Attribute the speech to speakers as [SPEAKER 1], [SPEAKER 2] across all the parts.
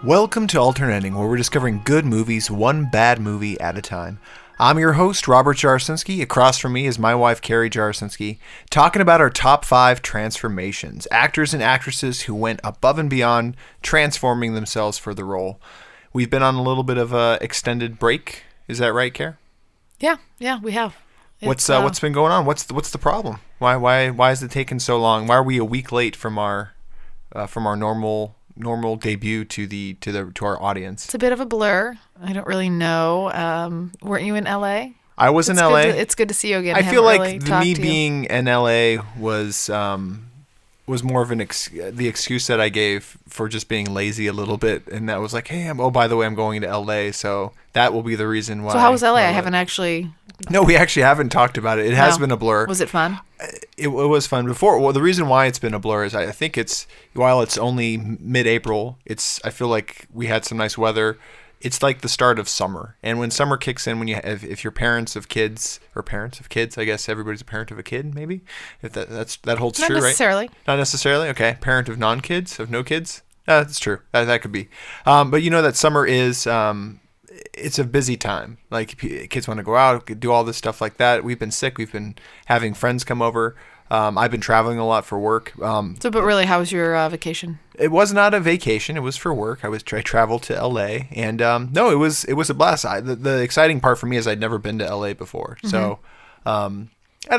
[SPEAKER 1] Welcome to Alternating, where we're discovering good movies, one bad movie at a time. I'm your host, Robert Jarosinski. Across from me is my wife, Carrie Jarosinski, talking about our top 5 transformations, actors and actresses who went above and beyond transforming themselves for the role. We've been on a little bit of a extended break. Is that right, Care?
[SPEAKER 2] Yeah, we have.
[SPEAKER 1] What's been going on? What's the problem? Why is it taking so long? Why are we a week late from our normal debut to our audience?
[SPEAKER 2] It's a bit of a blur. I don't really know. Weren't you in LA?
[SPEAKER 1] I was in LA.
[SPEAKER 2] It's good to see you again.
[SPEAKER 1] I feel like me being in LA was more of the excuse that I gave for just being lazy a little bit, and that was like, hey, by the way, I'm going to LA, so that will be the reason why.
[SPEAKER 2] So how was LA? I haven't actually.
[SPEAKER 1] No, we actually haven't talked about it. It has been a blur.
[SPEAKER 2] Was it fun?
[SPEAKER 1] It was fun before. Well, the reason why it's been a blur is I think while it's only mid-April, I feel like we had some nice weather. It's like the start of summer, and when summer kicks in, if you're parents of kids, I guess everybody's a parent of a kid, maybe if that holds true, right?
[SPEAKER 2] Not necessarily.
[SPEAKER 1] Not necessarily. Okay, parent of non-kids, of no kids. That's true. That could be. But you know that summer is. It's a busy time. Like kids want to go out, do all this stuff like that. We've been sick. We've been having friends come over. I've been traveling a lot for work.
[SPEAKER 2] But really, how was your vacation?
[SPEAKER 1] It was not a vacation. It was for work. I traveled to LA, and no, it was a blast. The exciting part for me is I'd never been to LA before, so I don't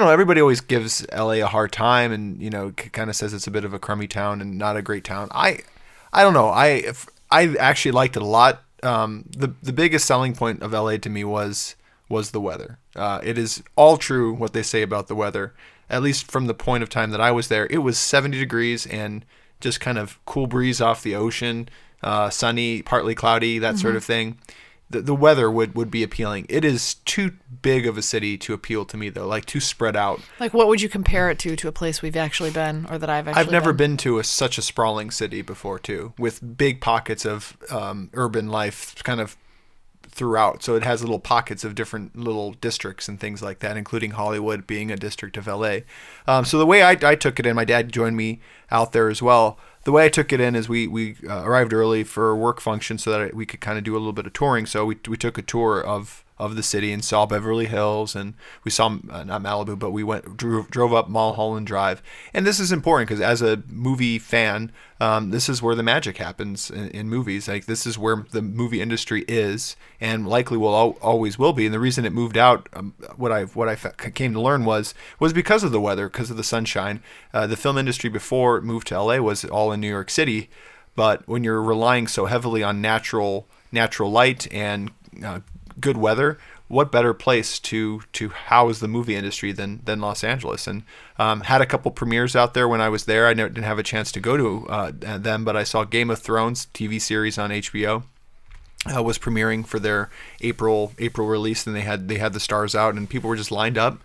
[SPEAKER 1] know. Everybody always gives LA a hard time, and kind of says it's a bit of a crummy town and not a great town. I don't know. I actually liked it a lot. The biggest selling point of LA to me was the weather. It is all true what they say about the weather. At least from the point of time that I was there, it was 70 degrees and just kind of cool breeze off the ocean, sunny, partly cloudy, that sort of thing. The weather would be appealing. It is too big of a city to appeal to me, though, like too spread out.
[SPEAKER 2] Like, what would you compare it to a place we've actually been, or that I've
[SPEAKER 1] never been to such a sprawling city before, too, with big pockets of urban life kind of throughout. So it has little pockets of different little districts and things like that, including Hollywood being a district of LA. So the way I took it in, my dad joined me out there as well. The way I took it in is we arrived early for a work function so that we could kind of do a little bit of touring. So we took a tour of the city and saw Beverly Hills, and we saw not Malibu, but we drove up Mulholland Drive. And this is important because as a movie fan, this is where the magic happens in movies. Like, this is where the movie industry is, and likely always will be. And the reason it moved out, what I came to learn was because of the weather, because of the sunshine. The film industry before it moved to LA was all in New York City, but when you're relying so heavily on natural light and good weather, what better place to house the movie industry than Los Angeles? And had a couple premieres out there when I was there. I didn't have a chance to go to them, but I saw Game of Thrones TV series on HBO was premiering for their April release, and they had the stars out, and people were just lined up.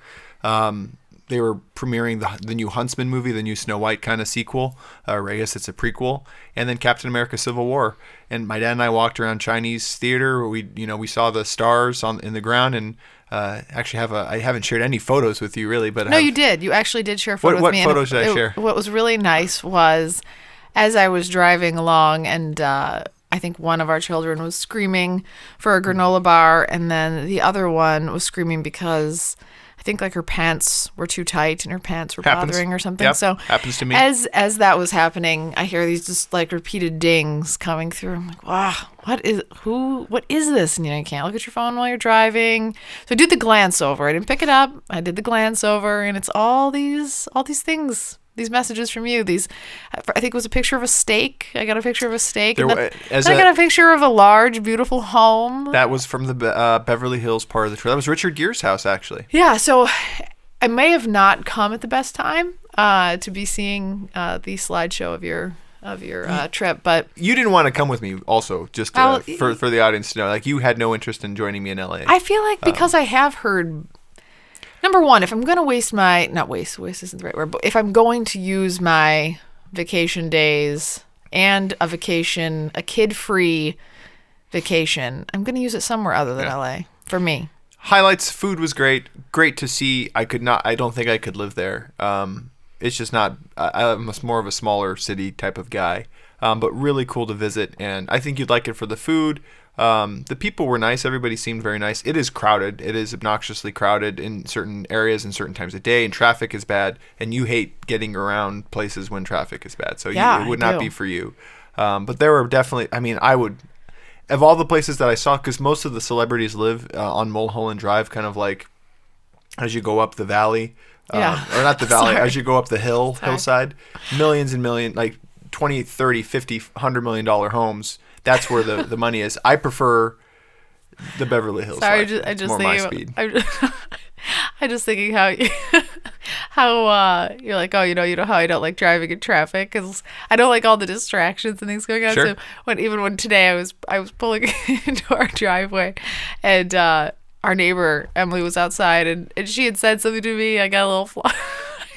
[SPEAKER 1] They were premiering the new Huntsman movie, the new Snow White kind of sequel, or I guess it's a prequel, and then Captain America: Civil War. And my dad and I walked around Chinese theater. We saw the stars in the ground, and actually I haven't shared any photos with you really, but
[SPEAKER 2] you did. You actually did share a photo with me.
[SPEAKER 1] What photos did I share?
[SPEAKER 2] What was really nice was as I was driving along, and I think one of our children was screaming for a granola bar, and then the other one was screaming because I think like her pants were too tight and her pants were bothering or something.
[SPEAKER 1] Yep.
[SPEAKER 2] So
[SPEAKER 1] happens to me.
[SPEAKER 2] As that was happening, I hear these just like repeated dings coming through. I'm like, wow, what is this? And you can't look at your phone while you're driving. So I did the glance over. I didn't pick it up. I did the glance over, and it's all these things. These messages from you. I think it was a picture of a steak. I got a picture of a steak. I got a picture of a large, beautiful home.
[SPEAKER 1] That was from the Beverly Hills part of the tour. That was Richard Gere's house, actually.
[SPEAKER 2] Yeah, so I may have not come at the best time to be seeing the slideshow of your trip, but
[SPEAKER 1] you didn't want to come with me. Also, just for the audience to know, like you had no interest in joining me in LA.
[SPEAKER 2] I feel like because I have heard. Number one, if I'm going to waste isn't the right word, but if I'm going to use my vacation days and a kid-free vacation, I'm going to use it somewhere other than LA for me.
[SPEAKER 1] Highlights, food was great to see. I don't think I could live there. It's just not, I'm more of a smaller city type of guy. but really cool to visit. And I think you'd like it for the food. The people were nice. Everybody seemed very nice. It is crowded. It is obnoxiously crowded in certain areas and certain times of day, and traffic is bad. And you hate getting around places when traffic is bad. So it would not be for you. But there were definitely, I mean, I would, of all the places that I saw, because most of the celebrities live on Mulholland Drive, kind of like as you go up the valley, or not the valley, as you go up the hillside, millions and millions, like 20, 30, 50, $100 million homes. That's where the money is. I prefer the Beverly Hills.
[SPEAKER 2] Sorry,
[SPEAKER 1] life.
[SPEAKER 2] I just
[SPEAKER 1] more
[SPEAKER 2] thinking
[SPEAKER 1] my speed.
[SPEAKER 2] I'm just thinking how you're like, oh, you know how I don't like driving in traffic because I don't like all the distractions and things going on.
[SPEAKER 1] Sure.
[SPEAKER 2] So when today I was pulling into our driveway, and our neighbor Emily was outside, and she had said something to me. I got a little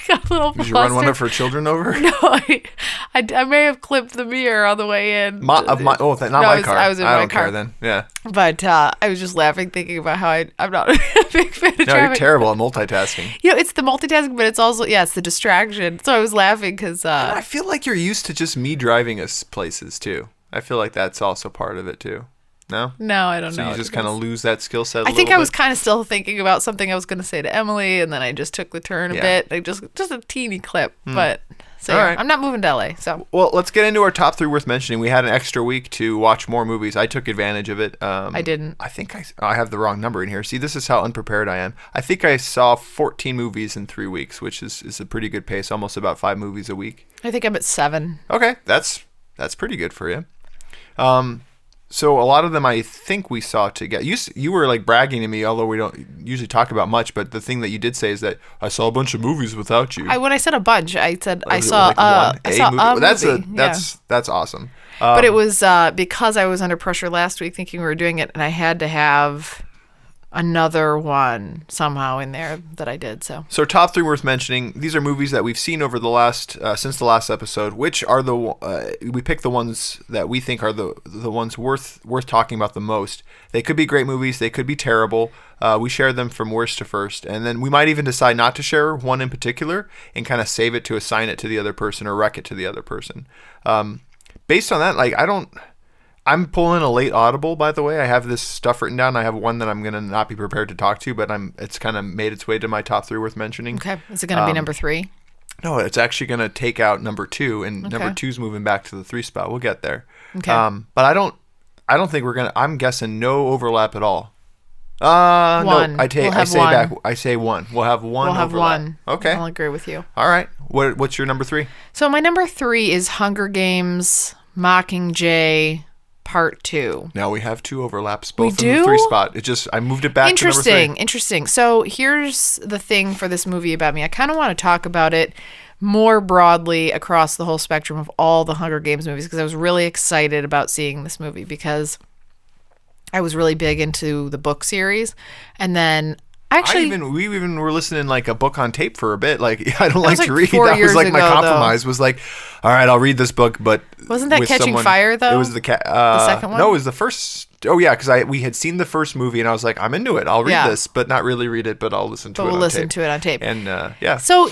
[SPEAKER 1] Did you run one of her children over?
[SPEAKER 2] No, I may have clipped the mirror on the way in.
[SPEAKER 1] Not my car.
[SPEAKER 2] I was in my
[SPEAKER 1] don't
[SPEAKER 2] car.
[SPEAKER 1] care then. Yeah.
[SPEAKER 2] But I was just laughing, thinking about how I'm not a big fan of
[SPEAKER 1] No,
[SPEAKER 2] traffic.
[SPEAKER 1] you're terrible at multitasking.
[SPEAKER 2] It's the multitasking, but it's also, it's the distraction. So I was laughing because...
[SPEAKER 1] I feel like you're used to just me driving us places, too. I feel like that's also part of it, too. No?
[SPEAKER 2] No, I don't know.
[SPEAKER 1] So you just kind of lose that skill set
[SPEAKER 2] I think I was kind of still thinking about something I was going to say to Emily, and then I just took the turn a bit. Like just a teeny clip. But so
[SPEAKER 1] right.
[SPEAKER 2] I'm not moving to LA. So
[SPEAKER 1] well, let's get into our top 3 worth mentioning. We had an extra week to watch more movies. I took advantage of it.
[SPEAKER 2] I didn't.
[SPEAKER 1] I think I have the wrong number in here. See, this is how unprepared I am. I think I saw 14 movies in 3 weeks, which is a pretty good pace. Almost about 5 movies a week.
[SPEAKER 2] I think I'm at 7.
[SPEAKER 1] Okay, that's pretty good for you. So a lot of them I think we saw together. You were like bragging to me, although we don't usually talk about much, but the thing that you did say is that I saw a bunch of movies without you.
[SPEAKER 2] When I said a bunch, I said I saw
[SPEAKER 1] like
[SPEAKER 2] a movie.
[SPEAKER 1] That's awesome.
[SPEAKER 2] But it was because I was under pressure last week thinking we were doing it, and I had to have another one somehow in there that I did. So
[SPEAKER 1] top 3 worth mentioning. These are movies that we've seen over the last since the last episode. Which are we picked the ones that we think are the ones worth talking about the most. They could be great movies. They could be terrible. We share them from worst to first, and then we might even decide not to share one in particular and kind of save it to assign it to the other person or rec it to the other person. Based on that, I'm pulling a late audible, by the way. I have this stuff written down. I have one that I'm going to not be prepared to talk to, but it's kind of made its way to my top 3 worth mentioning.
[SPEAKER 2] Okay. Is it going to be number 3?
[SPEAKER 1] No, it's actually going to take out number 2, and number 2's moving back to the 3 spot. We'll get there.
[SPEAKER 2] Okay.
[SPEAKER 1] But I don't think we're going to, I'm guessing no overlap at all.
[SPEAKER 2] One.
[SPEAKER 1] No, I say
[SPEAKER 2] one.
[SPEAKER 1] back. I say one. We'll have one.
[SPEAKER 2] We'll have
[SPEAKER 1] overlap.
[SPEAKER 2] one.
[SPEAKER 1] Okay.
[SPEAKER 2] I'll agree with you.
[SPEAKER 1] All right. What's your number 3?
[SPEAKER 2] So my number 3 is Hunger Games, Mockingjay, Part 2.
[SPEAKER 1] Now we have 2 overlaps, both
[SPEAKER 2] we
[SPEAKER 1] in
[SPEAKER 2] do?
[SPEAKER 1] the 3 spot. I moved it back to number 3.
[SPEAKER 2] Interesting. So here's the thing for this movie about me. I kind of want to talk about it more broadly across the whole spectrum of all the Hunger Games movies because I was really excited about seeing this movie because I was really big into the book series. And then we even were listening like a book on tape for a bit. Like I don't like to read. That was like my compromise. Was like, all right, I'll read this book, but wasn't that Catching Fire though?
[SPEAKER 1] It was the second one. No, it was the first. Oh yeah, because we had seen the first movie and I was like, I'm into it. I'll read this, but not really read it, but I'll listen to it. But we'll listen to it on tape. And yeah. So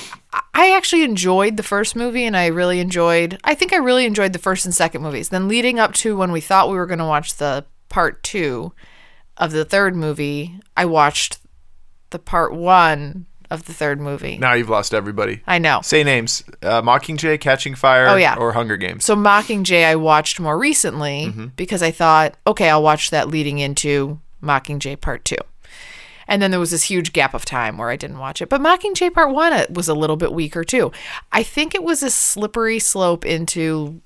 [SPEAKER 1] I actually enjoyed the first movie, and I think I really enjoyed the first and second movies. Then leading up to when we thought we were going to watch the part 2 of the third movie, I watched the part 1 of the third movie. Now you've lost everybody.
[SPEAKER 2] I know.
[SPEAKER 1] Say names. Mockingjay, Catching Fire, or Hunger Games. So
[SPEAKER 2] Mockingjay I watched more recently because I thought, okay, I'll watch that leading into Mockingjay Part 2. And then there was this huge gap of time where I didn't watch it. But Mockingjay Part 1 was a little bit weaker too. I think it was a slippery slope into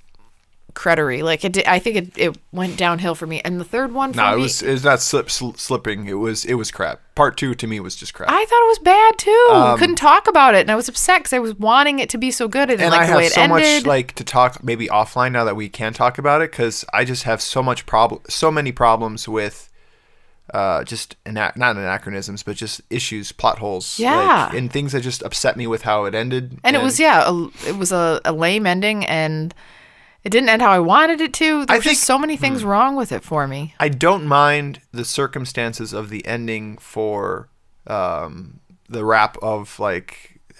[SPEAKER 2] cruddery. I think it went downhill for me. And the third one for me... No,
[SPEAKER 1] it was not slipping. It was crap. Part 2 to me was just crap.
[SPEAKER 2] I thought it was bad too. Couldn't talk about it. And I was upset because I was wanting it to be so good. I didn't like the way it ended. And I have so much
[SPEAKER 1] to talk maybe offline now that we can talk about it because I just have so many problems with just not anachronisms, but just issues, plot holes.
[SPEAKER 2] Yeah.
[SPEAKER 1] And things that just upset me with how it ended.
[SPEAKER 2] And it was a lame ending, and it didn't end how I wanted it to. There were just so many things wrong with it for me.
[SPEAKER 1] I don't mind the circumstances of the ending for the wrap of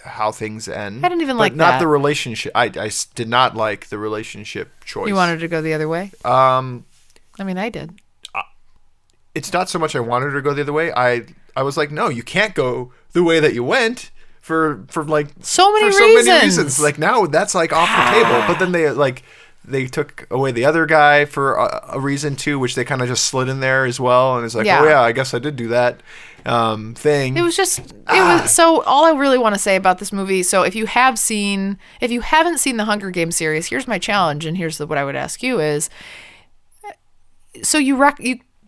[SPEAKER 1] how things end.
[SPEAKER 2] I didn't even
[SPEAKER 1] but
[SPEAKER 2] like
[SPEAKER 1] not
[SPEAKER 2] that.
[SPEAKER 1] the relationship. I did not like the relationship choice.
[SPEAKER 2] You wanted to go the other way?
[SPEAKER 1] Um,
[SPEAKER 2] I mean, I did.
[SPEAKER 1] it's not so much I wanted her to go the other way. I was like, no, you can't go the way that you went for like
[SPEAKER 2] So many reasons.
[SPEAKER 1] Like now that's like off the table. But then they took away the other guy for a reason too, which they kind of just slid in there as well. And it's like, oh yeah, I guess I did do that thing.
[SPEAKER 2] It was just, so all I really want to say about this movie. So if you haven't seen the Hunger Games series, here's my challenge. And here's what I would ask you is, so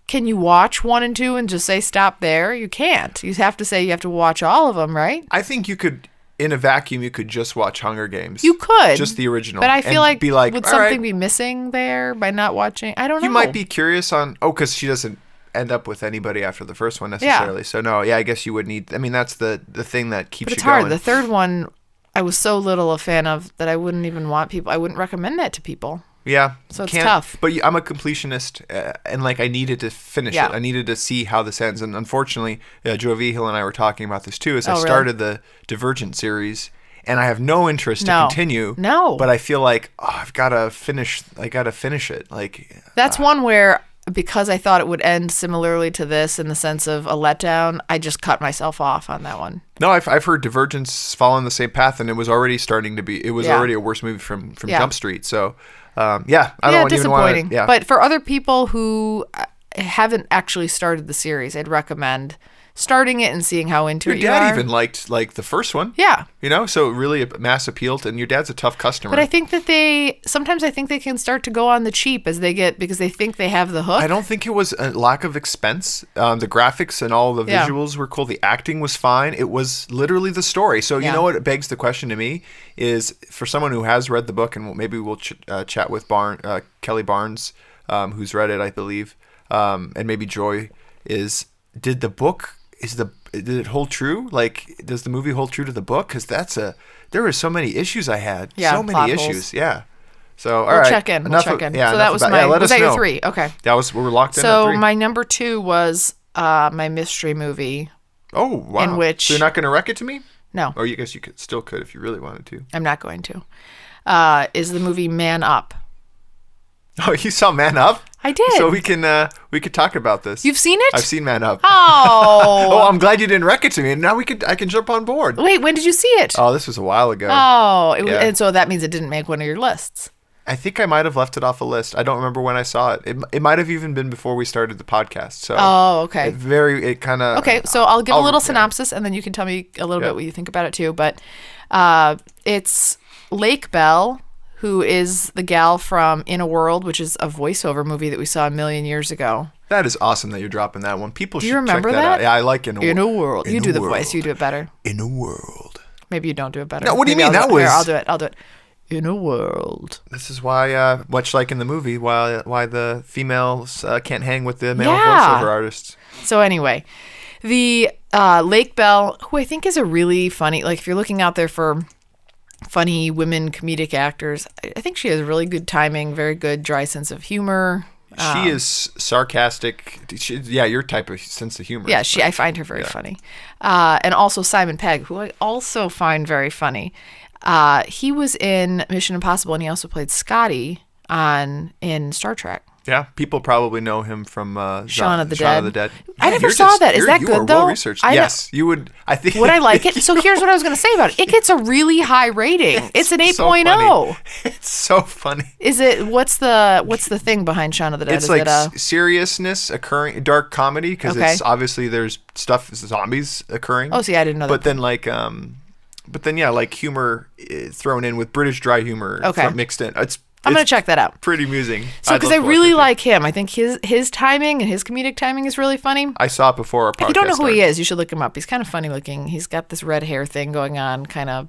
[SPEAKER 2] can you watch 1 and 2 and just say stop there? You can't. You have to say you have to watch all of them, right?
[SPEAKER 1] I think you could, in a vacuum, you could just watch Hunger Games.
[SPEAKER 2] You could.
[SPEAKER 1] Just the original.
[SPEAKER 2] But I feel like, would something
[SPEAKER 1] right.
[SPEAKER 2] be missing there by not watching? I don't know.
[SPEAKER 1] You might be curious on, because she doesn't end up with anybody after the first one necessarily. Yeah. So no, I guess you would need, I mean, that's the thing that keeps you going.
[SPEAKER 2] But it's hard. The third one, I was so little a fan of that I wouldn't even want people, I wouldn't recommend that to people.
[SPEAKER 1] Yeah.
[SPEAKER 2] So it's tough.
[SPEAKER 1] But I'm a completionist, and like I needed to finish it. I needed to see how this ends. And unfortunately, Joe Vigil and I were talking about this too, as I started the Divergent series, and I have no interest to continue.
[SPEAKER 2] No.
[SPEAKER 1] But I feel like, I've got to finish it. Like
[SPEAKER 2] that's one where, because I thought it would end similarly to this in the sense of a letdown, I just cut myself off on that one.
[SPEAKER 1] No, I've heard Divergent's following the same path, and it was already starting to be, already a worse movie from Jump Street. So, I don't even want to.
[SPEAKER 2] But for other people who haven't actually started the series, I'd recommend starting it and seeing how into it you are.
[SPEAKER 1] Your dad even liked like the first one.
[SPEAKER 2] Yeah.
[SPEAKER 1] So really a mass appeal to, and your dad's a tough customer.
[SPEAKER 2] But I think that sometimes I think they can start to go on the cheap because they think they have the hook.
[SPEAKER 1] I don't think it was a lack of expense. The graphics and all the visuals were cool. The acting was fine. It was literally the story. So you know what begs the question to me is, for someone who has read the book, and maybe we'll chat with Kelly Barnes, who's read it, I believe, and maybe Joy, did the book... Did it hold true? Like, does the movie hold true to the book? Because there were so many issues I had.
[SPEAKER 2] Yeah,
[SPEAKER 1] so many issues.
[SPEAKER 2] Holes.
[SPEAKER 1] Yeah. So,
[SPEAKER 2] we'll check in. So that was was that your 3? Okay.
[SPEAKER 1] We were locked in
[SPEAKER 2] at
[SPEAKER 1] 3.
[SPEAKER 2] So my number 2 was my mystery movie.
[SPEAKER 1] Oh, wow.
[SPEAKER 2] In which...
[SPEAKER 1] So you're not going to wreck it to me?
[SPEAKER 2] No.
[SPEAKER 1] Or you guess you still could if you really wanted to.
[SPEAKER 2] I'm not going to. Is the movie Man Up.
[SPEAKER 1] Oh, you saw Man Up?
[SPEAKER 2] I did.
[SPEAKER 1] So we could talk about this.
[SPEAKER 2] You've seen it?
[SPEAKER 1] I've seen Man Up.
[SPEAKER 2] Oh.
[SPEAKER 1] I'm glad you didn't wreck it to me. And now I can jump on board.
[SPEAKER 2] Wait, when did you see it?
[SPEAKER 1] Oh, this was a while ago.
[SPEAKER 2] Oh, and so that means it didn't make one of your lists.
[SPEAKER 1] I think I might have left it off a list. I don't remember when I saw it. It might have even been before we started the podcast. So
[SPEAKER 2] okay.
[SPEAKER 1] It kind of...
[SPEAKER 2] Okay, so I'll give a little synopsis, and then you can tell me a little bit what you think about it too. But it's Lake Bell, who is the gal from In a World, which is a voiceover movie that we saw a million years ago.
[SPEAKER 1] That is awesome that you're dropping that one. People should
[SPEAKER 2] remember
[SPEAKER 1] check that out. Yeah, I like In a World.
[SPEAKER 2] In a World. You do the voice. You do it better.
[SPEAKER 1] In a World.
[SPEAKER 2] Maybe you don't do it better.
[SPEAKER 1] No, what do you mean? That was...
[SPEAKER 2] Here, I'll do it. In a World.
[SPEAKER 1] This is why, much like in the movie, why the females can't hang with the male voiceover artists.
[SPEAKER 2] So anyway, the Lake Bell, who I think is a really funny, like if you're looking out there for funny women comedic actors, I think she has really good timing, very good dry sense of humor.
[SPEAKER 1] She is sarcastic. Your type of sense of humor.
[SPEAKER 2] Yeah, I find her very funny. And also Simon Pegg, who I also find very funny. He was in Mission Impossible, and he also played Scotty in Star Trek.
[SPEAKER 1] Yeah, people probably know him from
[SPEAKER 2] Shaun of the Dead.
[SPEAKER 1] Yeah,
[SPEAKER 2] I never saw that. Is that good, though?
[SPEAKER 1] Well researched. Yes, you would. I think.
[SPEAKER 2] Would I like it? So here's what I was going to say about it. It gets a really high rating. It's an 8.0.
[SPEAKER 1] It's so funny.
[SPEAKER 2] Is it? What's the thing behind Shaun of the Dead?
[SPEAKER 1] It's like seriousness occurring, dark comedy, because it's obviously there's zombies occurring.
[SPEAKER 2] Oh, see, I didn't know that.
[SPEAKER 1] But then like humor thrown in with British dry humor mixed in.
[SPEAKER 2] I'm going to check that out.
[SPEAKER 1] Pretty amusing.
[SPEAKER 2] So, because I really like him. I think his timing and his comedic timing is really funny.
[SPEAKER 1] I saw it before our podcast.
[SPEAKER 2] If you don't know who he is, you should look him up. He's kind of funny looking. He's got this red hair thing going on, kind of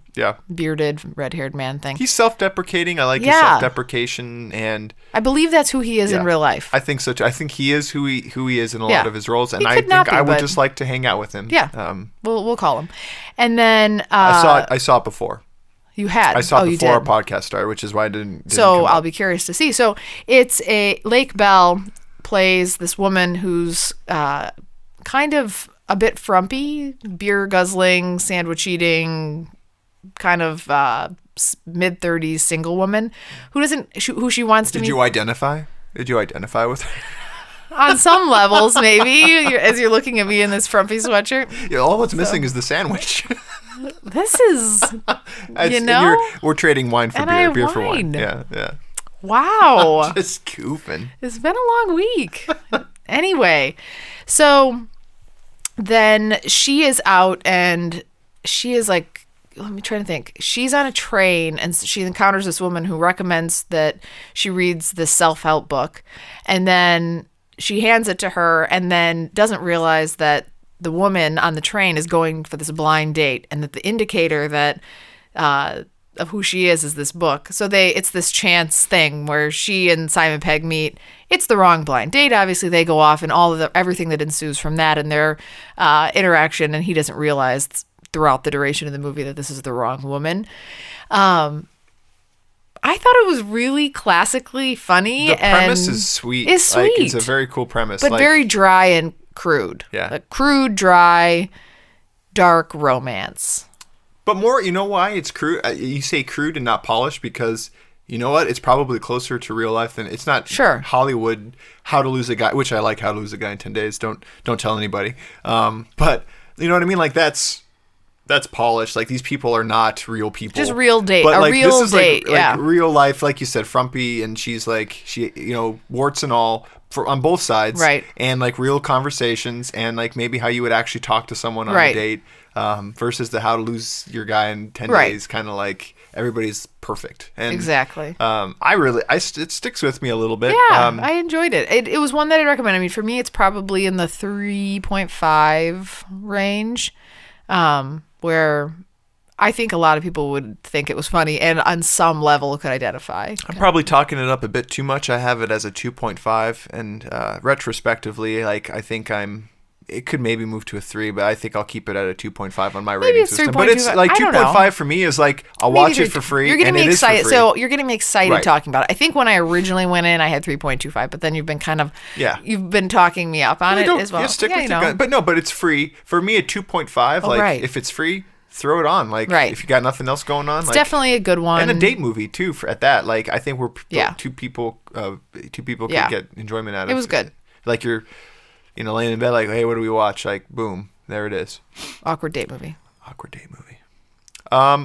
[SPEAKER 2] bearded, red-haired man thing.
[SPEAKER 1] He's self-deprecating. I like his self-deprecation. And
[SPEAKER 2] I believe that's who he is in real life.
[SPEAKER 1] I think so, too. I think he is who he is in a lot of his roles. And
[SPEAKER 2] I
[SPEAKER 1] think I would just like to hang out with him.
[SPEAKER 2] Yeah. We'll call him. And then...
[SPEAKER 1] I saw it before.
[SPEAKER 2] You had.
[SPEAKER 1] I saw it before our podcast started, which is why I didn't
[SPEAKER 2] so I'll be curious to see. So it's Lake Bell plays this woman who's kind of a bit frumpy, beer guzzling, sandwich eating, kind of mid-30s single woman who she wants to meet.
[SPEAKER 1] Did you identify? Did you identify with her?
[SPEAKER 2] On some levels, maybe, as you're looking at me in this frumpy sweatshirt.
[SPEAKER 1] Yeah, all what's missing is the sandwich.
[SPEAKER 2] This is,
[SPEAKER 1] we're trading wine for beer, beer for wine. Yeah.
[SPEAKER 2] Wow.
[SPEAKER 1] Just goofing.
[SPEAKER 2] It's been a long week. Anyway, so then she is out and she is like, let me try to think. She's on a train and she encounters this woman who recommends that she reads this self-help book. And then she hands it to her and then doesn't realize that the woman on the train is going for this blind date and that the indicator that of who she is this book. So it's this chance thing where she and Simon Pegg meet. It's the wrong blind date. Obviously, they go off and all of everything that ensues from that and their interaction, and he doesn't realize throughout the duration of the movie that this is the wrong woman. I thought it was really classically funny.
[SPEAKER 1] The premise is sweet.
[SPEAKER 2] It's sweet.
[SPEAKER 1] Like, it's a very cool premise.
[SPEAKER 2] But very dry and crude.
[SPEAKER 1] Yeah.
[SPEAKER 2] Like crude, dry, dark romance.
[SPEAKER 1] But more, you know why it's crude? You say crude and not polished because, you know what? It's probably closer to real life than... It's not Hollywood, How to Lose a Guy, which I like How to Lose a Guy in 10 Days. Don't tell anybody. But, you know what I mean? Like, that's polished. Like, these people are not real people.
[SPEAKER 2] Just real date.
[SPEAKER 1] But, like,
[SPEAKER 2] real
[SPEAKER 1] this is
[SPEAKER 2] date,
[SPEAKER 1] like real life, like you said, frumpy, and she's like, warts and all on both sides.
[SPEAKER 2] Right.
[SPEAKER 1] And, like, real conversations and, like, maybe how you would actually talk to someone on a date. Versus the How to Lose Your Guy in 10 Days, kind of like everybody's perfect. And,
[SPEAKER 2] exactly.
[SPEAKER 1] It sticks with me a little bit.
[SPEAKER 2] Yeah, I enjoyed it. It was one that I'd recommend. I mean, for me, it's probably in the 3.5 range, where I think a lot of people would think it was funny and on some level could identify.
[SPEAKER 1] I'm probably talking it up a bit too much. I have it as a 2.5, and retrospectively, like I think it could maybe move to a 3, but I think I'll keep it at a 2.5 on my rating system. But it's like 2.5 for me is like I'll watch it for free.
[SPEAKER 2] You're getting me excited.
[SPEAKER 1] So
[SPEAKER 2] you're getting me excited talking about it. I think when I originally went in, I had 3.25, but then you've been you've been talking me up on it as well.
[SPEAKER 1] Yeah, stick with your gun. But it's free for me at 2.5. If it's free, throw it on. Like if you got nothing else going on,
[SPEAKER 2] it's definitely a good one.
[SPEAKER 1] And a date movie too. At that, like I think two people could get enjoyment out of it.
[SPEAKER 2] It was good.
[SPEAKER 1] Like you're. Laying in bed like, hey, what do we watch? Like, boom, there it is.
[SPEAKER 2] Awkward date movie.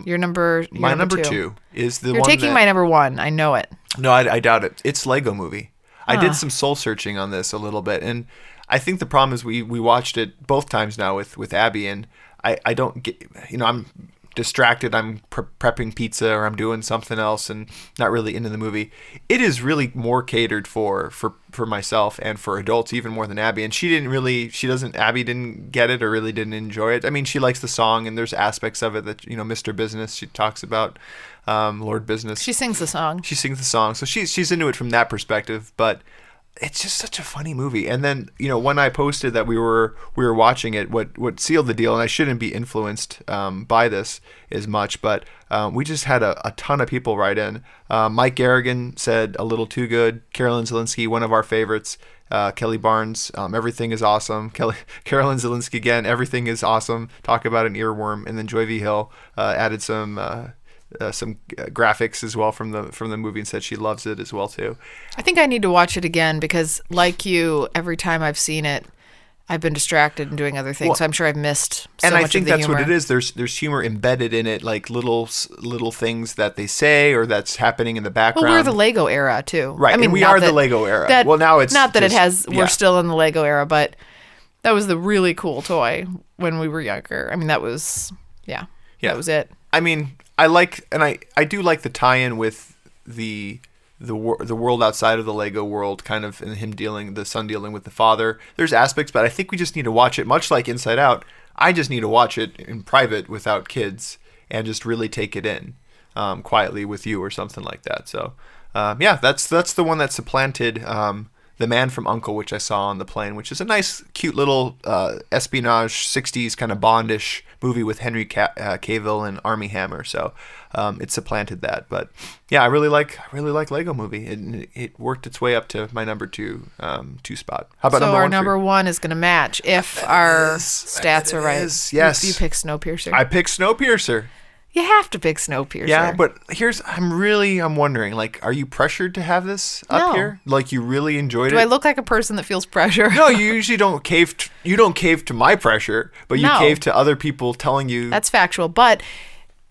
[SPEAKER 1] Your number two is the one.
[SPEAKER 2] You're taking my number one. I know it.
[SPEAKER 1] No, I doubt it. It's Lego Movie. I did some soul searching on this a little bit, and I think the problem is we watched it both times now with Abby, and I don't get, I'm distracted. I'm prepping pizza or I'm doing something else and not really into the movie. It is really more catered for myself and for adults, even more than Abby. And Abby didn't get it or really didn't enjoy it. I mean, she likes the song and there's aspects of it that, Mr. Business, she talks about, Lord Business.
[SPEAKER 2] She sings the song.
[SPEAKER 1] So she's into it from that perspective, but it's just such a funny movie. And then, when I posted that we were watching it, what sealed the deal, and I shouldn't be influenced by this as much, but we just had a ton of people write in. Mike Garrigan said A Little Too Good. Carolyn Zielinski, one of our favorites. Kelly Barnes, everything is awesome. Carolyn Zielinski again, everything is awesome. Talk about an earworm. And then Joy V. Hill added some graphics as well from the movie and said she loves it as well too.
[SPEAKER 2] I think I need to watch it again because, like you, every time I've seen it, I've been distracted and doing other things. So I'm sure I've missed so much of the humor. And I think
[SPEAKER 1] that's what it is. There's humor embedded in it, like little things that they say or that's happening in the background.
[SPEAKER 2] Well, we're the Lego era too.
[SPEAKER 1] Right. I mean, we are the Lego era. Well, now it's
[SPEAKER 2] not that it has. We're still in the Lego era, but that was the really cool toy when we were younger. I mean, that was that was it.
[SPEAKER 1] I mean, I do like the tie-in with the world outside of the Lego world, kind of, and the son dealing with the father. There's aspects, but I think we just need to watch it, much like Inside Out. I just need to watch it in private without kids and just really take it in quietly with you or something like that. So, that's the one that supplanted The Man from U.N.C.L.E., which I saw on the plane, which is a nice, cute little espionage 60s kind of Bondish movie with Henry Cavill and Armie Hammer. So it supplanted that. But yeah, I really like Lego Movie. It worked its way up to my number two spot. How about number one? So our
[SPEAKER 2] number one is going to match if our stats are right.
[SPEAKER 1] Yes.
[SPEAKER 2] You picked Snowpiercer.
[SPEAKER 1] I picked Snowpiercer.
[SPEAKER 2] You have to pick Snowpiercer.
[SPEAKER 1] Yeah, but I'm wondering, like, are you pressured to have this up here? Like, you really enjoyed it?
[SPEAKER 2] Do I look like a person that feels pressure?
[SPEAKER 1] No, you usually don't cave. You don't cave to my pressure, but you cave to other people telling you.
[SPEAKER 2] That's factual, but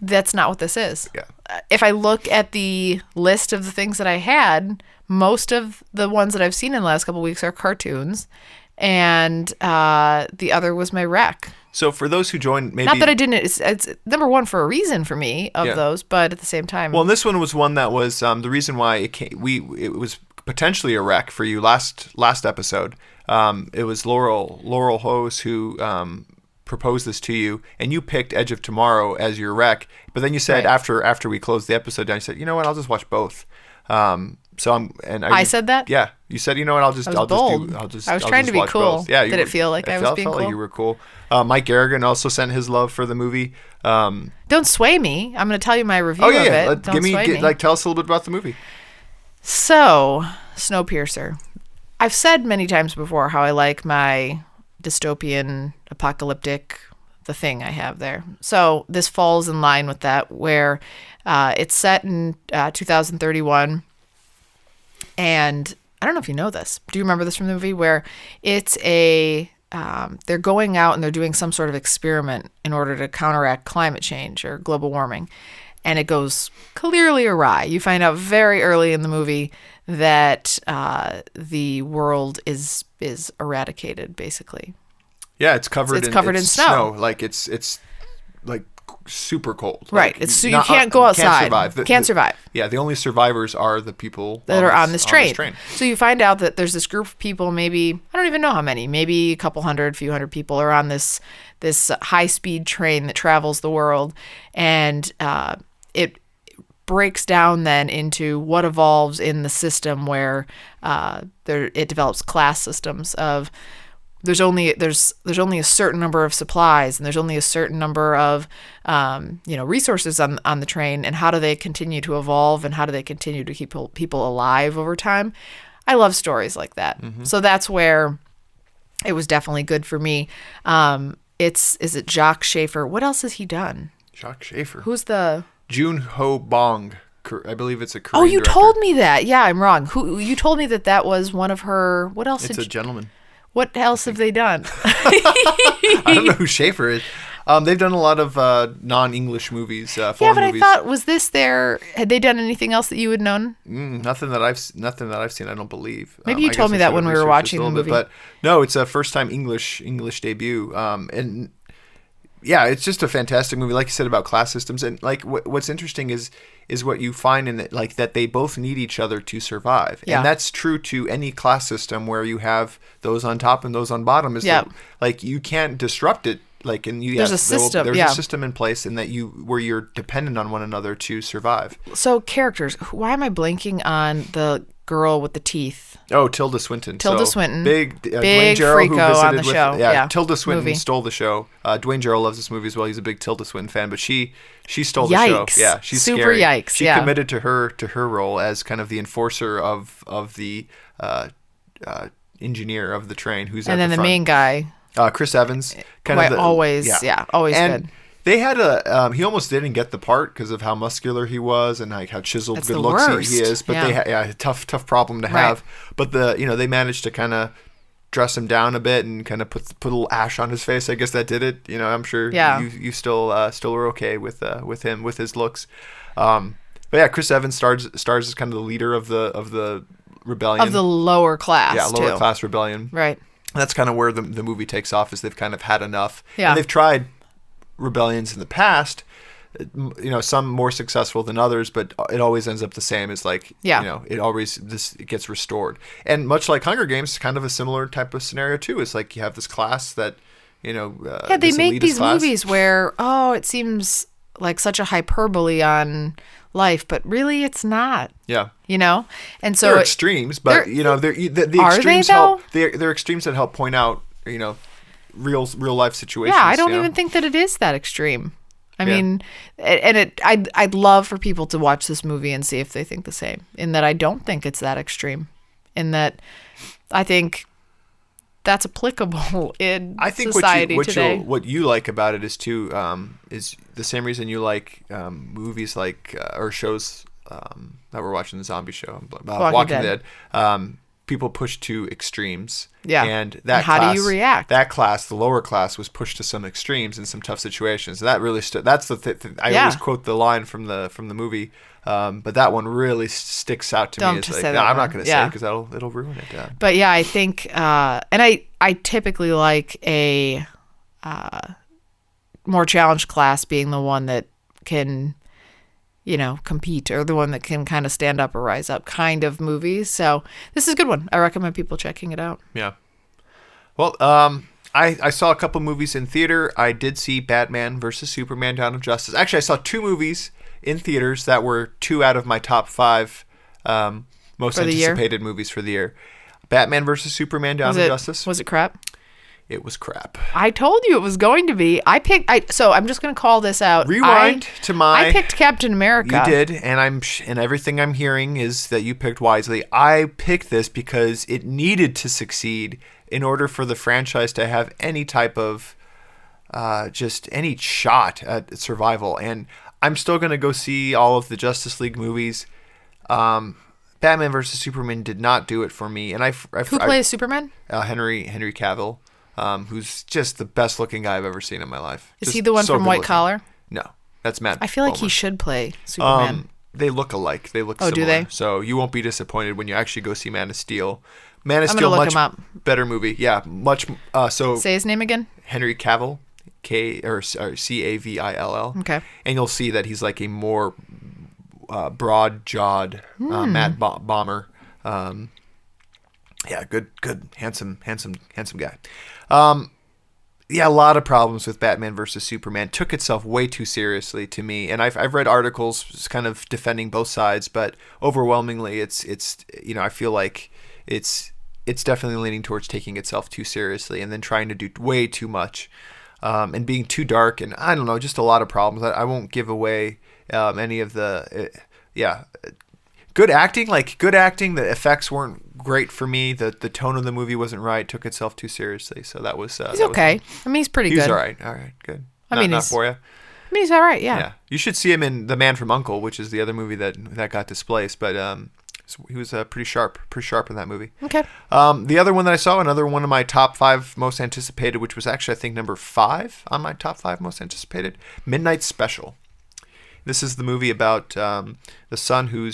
[SPEAKER 2] that's not what this is.
[SPEAKER 1] Yeah.
[SPEAKER 2] If I look at the list of the things that I had, most of the ones that I've seen in the last couple of weeks are cartoons, and the other was my rec.
[SPEAKER 1] So for those who joined, maybe
[SPEAKER 2] not that I didn't. It's number one for a reason for me of those, but at the same time.
[SPEAKER 1] Well, and this one was one that was the reason why it was potentially a wreck for you last episode. It was Laurel Hose who proposed this to you, and you picked Edge of Tomorrow as your rec. But then you said after we closed the episode down, you said, you know what, I'll just watch both. I said
[SPEAKER 2] that?
[SPEAKER 1] Yeah, you said, you know what, I was
[SPEAKER 2] trying to be cool.
[SPEAKER 1] Both. Yeah,
[SPEAKER 2] did it feel like I was being cool?
[SPEAKER 1] Felt like you were cool. Mike Garrigan also sent his love for the movie.
[SPEAKER 2] Don't sway me. I'm going to tell you my review of it. Don't sway me.
[SPEAKER 1] Tell us a little bit about the movie.
[SPEAKER 2] So, Snowpiercer. I've said many times before how I like my dystopian, apocalyptic, the thing I have there. So this falls in line with that, where it's set in 2031, and I don't know if you know this. Do you remember this from the movie? Where it's they're going out and they're doing some sort of experiment in order to counteract climate change or global warming, and it goes clearly awry. You find out very early in the movie that the world is eradicated, basically.
[SPEAKER 1] Yeah, it's covered
[SPEAKER 2] in snow.
[SPEAKER 1] Like it's like super cold.
[SPEAKER 2] Right.
[SPEAKER 1] Like,
[SPEAKER 2] you can't go outside. Can't survive.
[SPEAKER 1] Yeah, the only survivors are the people
[SPEAKER 2] that are on this train. So you find out that there's this group of people, maybe, I don't even know how many, maybe a couple hundred, few hundred people are on this high-speed train that travels the world, and it breaks down then into what evolves in the system where it develops class systems of there's only a certain number of supplies, and there's only a certain number of resources on the train, and how do they continue to evolve, and how do they continue to keep people alive over time. I love stories like that. Mm-hmm. So that's where it was definitely good for me. Is it Jacques Schaefer? What else has he done?
[SPEAKER 1] Jacques Schaefer.
[SPEAKER 2] Who's the
[SPEAKER 1] Jun Ho Bong? I believe it's a Korean
[SPEAKER 2] Oh, you
[SPEAKER 1] director.
[SPEAKER 2] told me that. Yeah, I'm wrong. You told me that was one of her. What else?
[SPEAKER 1] It's a gentleman.
[SPEAKER 2] What else have they done?
[SPEAKER 1] I don't know who Schaefer is. They've done a lot of non-English movies, foreign movies.
[SPEAKER 2] I thought, was this had they done anything else that you had known?
[SPEAKER 1] Nothing that I've seen. I don't believe.
[SPEAKER 2] Maybe you told me that when we were watching the movie.
[SPEAKER 1] But no, it's a first-time English debut, and yeah, it's just a fantastic movie. Like you said about class systems, and like what's interesting is what you find in it, like that they both need each other to survive, and that's true to any class system where you have those on top and those on bottom. That, like, you can't disrupt it. Like, there's a system. There's a system in place, and where you're dependent on one another to survive.
[SPEAKER 2] So characters. Why am I blanking on the girl with the teeth?
[SPEAKER 1] Oh, Tilda Swinton.
[SPEAKER 2] Swinton.
[SPEAKER 1] Big
[SPEAKER 2] Dwayne Jarrell, who visited on the show.
[SPEAKER 1] Yeah, Tilda Swinton stole the show. Dwayne Jarrell loves this movie as well. He's a big Tilda Swinton fan, but she stole the show. Yeah, she's
[SPEAKER 2] super
[SPEAKER 1] scary.
[SPEAKER 2] Yikes.
[SPEAKER 1] She committed to her role as kind of the enforcer of the engineer of the train, who's
[SPEAKER 2] and
[SPEAKER 1] at
[SPEAKER 2] then the main guy.
[SPEAKER 1] Chris Evans,
[SPEAKER 2] always
[SPEAKER 1] and
[SPEAKER 2] good.
[SPEAKER 1] They had he almost didn't get the part because of how muscular he was and like how chiseled,
[SPEAKER 2] That's
[SPEAKER 1] good looks he is. But
[SPEAKER 2] they
[SPEAKER 1] had a tough problem to have. But they managed to kind of dress him down a bit and kind of put a little ash on his face. I guess that did it. I'm sure you still were okay with him, with his looks. But yeah, Chris Evans stars as kind of the leader of the rebellion,
[SPEAKER 2] of the lower class.
[SPEAKER 1] Yeah, lower class rebellion.
[SPEAKER 2] Right.
[SPEAKER 1] That's kind of where the movie takes off, is they've kind of had enough.
[SPEAKER 2] Yeah.
[SPEAKER 1] And they've tried rebellions in the past, some more successful than others, but it always ends up the same. It's like, it gets restored. And much like Hunger Games, kind of a similar type of scenario too. It's like you have this class that,
[SPEAKER 2] they make these movies where, it seems like such a hyperbole on life, but really it's not.
[SPEAKER 1] Yeah.
[SPEAKER 2] And so
[SPEAKER 1] they're extremes, but the extremes help. They're extremes that help point out, real life situations.
[SPEAKER 2] Yeah, I don't even think that it is that extreme. I mean, and I'd love for people to watch this movie and see if they think the same. In that I don't think it's that extreme. In that I think that's applicable in
[SPEAKER 1] I think
[SPEAKER 2] society today.
[SPEAKER 1] what you like about it is too is the same reason you like movies like or shows that we're watching, the zombie show, Walking Dead. People push to extremes.
[SPEAKER 2] Yeah.
[SPEAKER 1] And that
[SPEAKER 2] how
[SPEAKER 1] class,
[SPEAKER 2] do you react?
[SPEAKER 1] That class, the lower class, was pushed to some extremes in some tough situations. That really that's the I always quote the line from the movie. But that one really sticks out to me. It's like, no, I'm not going to say it because it'll ruin it.
[SPEAKER 2] But yeah, I think, and I typically like a more challenged class being the one that can, compete, or the one that can kind of stand up or rise up kind of movies. So this is a good one. I recommend people checking it out.
[SPEAKER 1] Yeah. Well, I saw a couple movies in theater. I did see Batman versus Superman: Dawn of Justice. Actually, I saw 2 movies in theaters that were 2 out of my top 5 most anticipated movies for the year. Batman versus Superman: Dawn of Justice.
[SPEAKER 2] Was it crap?
[SPEAKER 1] It was crap.
[SPEAKER 2] I told you it was going to be. So I'm just going to call this out.
[SPEAKER 1] Rewind to my.
[SPEAKER 2] I picked Captain America.
[SPEAKER 1] You did, and everything I'm hearing is that you picked wisely. I picked this because it needed to succeed in order for the franchise to have any type of just any shot at survival. And I'm still going to go see all of the Justice League movies. Batman versus Superman did not do it for me. And
[SPEAKER 2] Who plays Superman?
[SPEAKER 1] Henry Cavill, who's just the best looking guy I've ever seen in my life.
[SPEAKER 2] Is he the one from White Collar?
[SPEAKER 1] No, that's Matt.
[SPEAKER 2] I feel like he should play Superman.
[SPEAKER 1] They look alike. They look similar.
[SPEAKER 2] Do they?
[SPEAKER 1] So you won't be disappointed when you actually go see Man of Steel. Man of
[SPEAKER 2] I'm
[SPEAKER 1] Steel,
[SPEAKER 2] gonna look
[SPEAKER 1] much
[SPEAKER 2] him up.
[SPEAKER 1] Better movie. Yeah, much. So
[SPEAKER 2] say his name again.
[SPEAKER 1] Henry Cavill, Cavill.
[SPEAKER 2] Okay. And
[SPEAKER 1] you'll see that he's like a more broad-jawed Matt Bomber. Yeah, good, handsome guy. Yeah, a lot of problems with Batman versus Superman. Took itself way too seriously to me, and I've read articles kind of defending both sides, but overwhelmingly, it's I feel like it's definitely leaning towards taking itself too seriously and then trying to do way too much, and being too dark, and I don't know, just a lot of problems. I won't give away any of the good acting. The effects weren't great for me. The tone of the movie wasn't right. Took itself too seriously. So that was.
[SPEAKER 2] He's okay. He's pretty good.
[SPEAKER 1] He's all right. All right, good. Not for you.
[SPEAKER 2] He's all right. Yeah.
[SPEAKER 1] You should see him in The Man from U.N.C.L.E., which is the other movie that got displaced. But he was pretty sharp in that movie.
[SPEAKER 2] Okay.
[SPEAKER 1] The other one that I saw, another one of my top 5 most anticipated, which was actually I think number 5 on my top 5 most anticipated, Midnight Special. This is the movie about the son who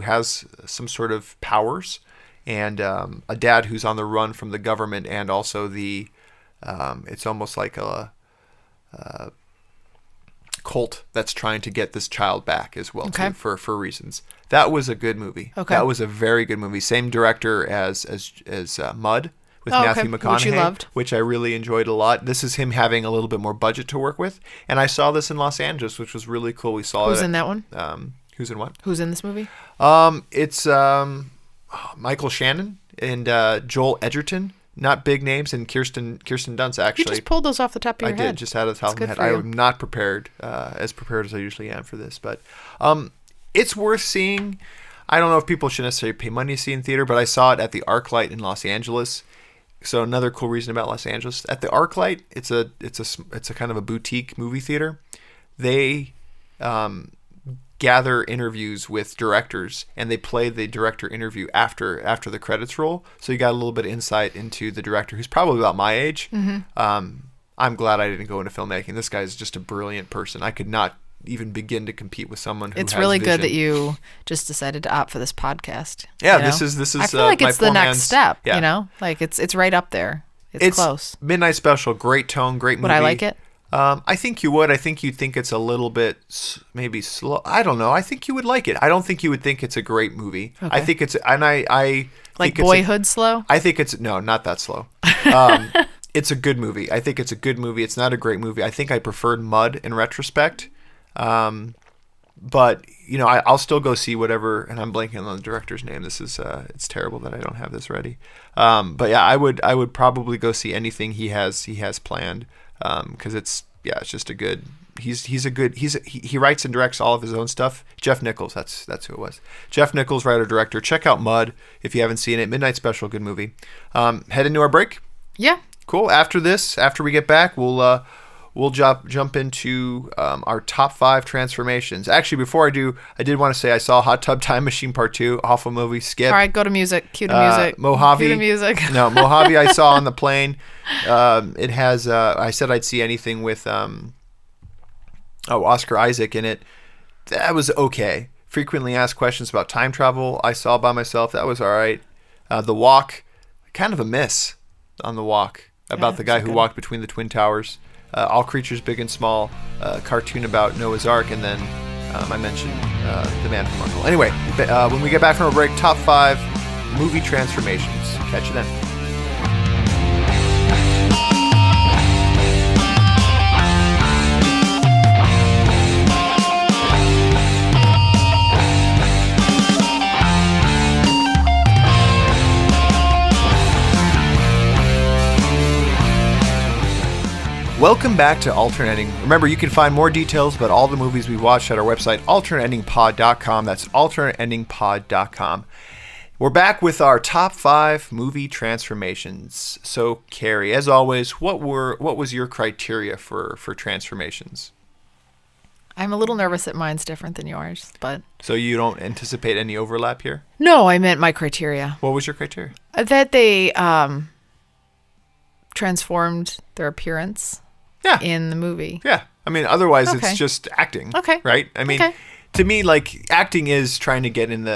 [SPEAKER 1] has some sort of powers, and a dad who's on the run from the government, and also it's almost like a cult that's trying to get this child back as well, too, for reasons. That was a good movie. Okay. That was a very good movie. Same director as Mud. With Matthew McConaughey,
[SPEAKER 2] which you loved.
[SPEAKER 1] Which I really enjoyed a lot. This is him having a little bit more budget to work with, and I saw this in Los Angeles, which was really cool. We saw
[SPEAKER 2] Who's in that one?
[SPEAKER 1] Who's in what?
[SPEAKER 2] Who's in this movie?
[SPEAKER 1] It's Michael Shannon and Joel Edgerton. Not big names, and Kirsten Dunst, actually.
[SPEAKER 2] You just pulled those off the top of your head.
[SPEAKER 1] I did, just out of the top of my head. I am not prepared, as prepared as I usually am for this, but it's worth seeing. I don't know if people should necessarily pay money to see in theater, but I saw it at the ArcLight in Los Angeles. So another cool reason about Los Angeles, at the ArcLight, it's a kind of a boutique movie theater. They gather interviews with directors, and they play the director interview after the credits roll. So you got a little bit of insight into the director, who's probably about my age. Mm-hmm. I'm glad I didn't go into filmmaking. This guy's just a brilliant person. I could not even begin to compete with someone who has
[SPEAKER 2] really
[SPEAKER 1] vision.
[SPEAKER 2] Good that you just decided to opt for this podcast.
[SPEAKER 1] Yeah, this is. I
[SPEAKER 2] feel like it's the next step. Yeah. Like it's right up there. It's close.
[SPEAKER 1] Midnight Special, great tone, great movie.
[SPEAKER 2] Would I like it?
[SPEAKER 1] I think you would. I think you'd think it's a little bit maybe slow. I don't know. I think you would like it. I don't think you would think it's a great movie. Okay. I think it's, and I
[SPEAKER 2] like Boyhood slow.
[SPEAKER 1] I think it's not that slow. It's a good movie. I think it's a good movie. It's not a great movie. I think I preferred Mud in retrospect. But I'll still go see whatever, and I'm blanking on the director's name. This is it's terrible that I don't have this ready. But yeah, I would probably go see anything he has planned, because it's just a good he's a good he writes and directs all of his own stuff. Jeff Nichols, that's who it was. Jeff Nichols, writer director. Check out Mud if you haven't seen it. Midnight Special, good movie. Head into our break.
[SPEAKER 2] Yeah.
[SPEAKER 1] Cool. After we get back, we'll jump into our top 5 transformations. Actually, before I do, I did want to say I saw Hot Tub Time Machine Part 2, awful movie. Skip.
[SPEAKER 2] All right, go to music. Cue to music.
[SPEAKER 1] Mojave.
[SPEAKER 2] Cue to music.
[SPEAKER 1] No, Mojave I saw on the plane. It has, I said I'd see anything with Oscar Isaac in it. That was okay. Frequently asked questions about time travel I saw by myself. That was all right. The Walk, kind of a miss on The Walk, about the guy who walked between the Twin Towers. All Creatures Big and Small, cartoon about Noah's Ark, and then I mentioned The Man from U.N.C.L.E. Anyway, when we get back from a break, top 5 movie transformations. Catch you then. Welcome back to Alternating. Remember, you can find more details about all the movies we watched at our website, alternatingpod.com. That's alternatingpod.com. We're back with our top 5 movie transformations. So, Carrie, as always, what was your criteria for transformations?
[SPEAKER 2] I'm a little nervous that mine's different than yours, but...
[SPEAKER 1] So you don't anticipate any overlap here?
[SPEAKER 2] No, I meant my criteria.
[SPEAKER 1] What was your criteria?
[SPEAKER 2] That they transformed their appearance in the movie.
[SPEAKER 1] Yeah. I mean, otherwise it's just acting.
[SPEAKER 2] Okay.
[SPEAKER 1] Right? I mean, to me, like, acting is trying to get into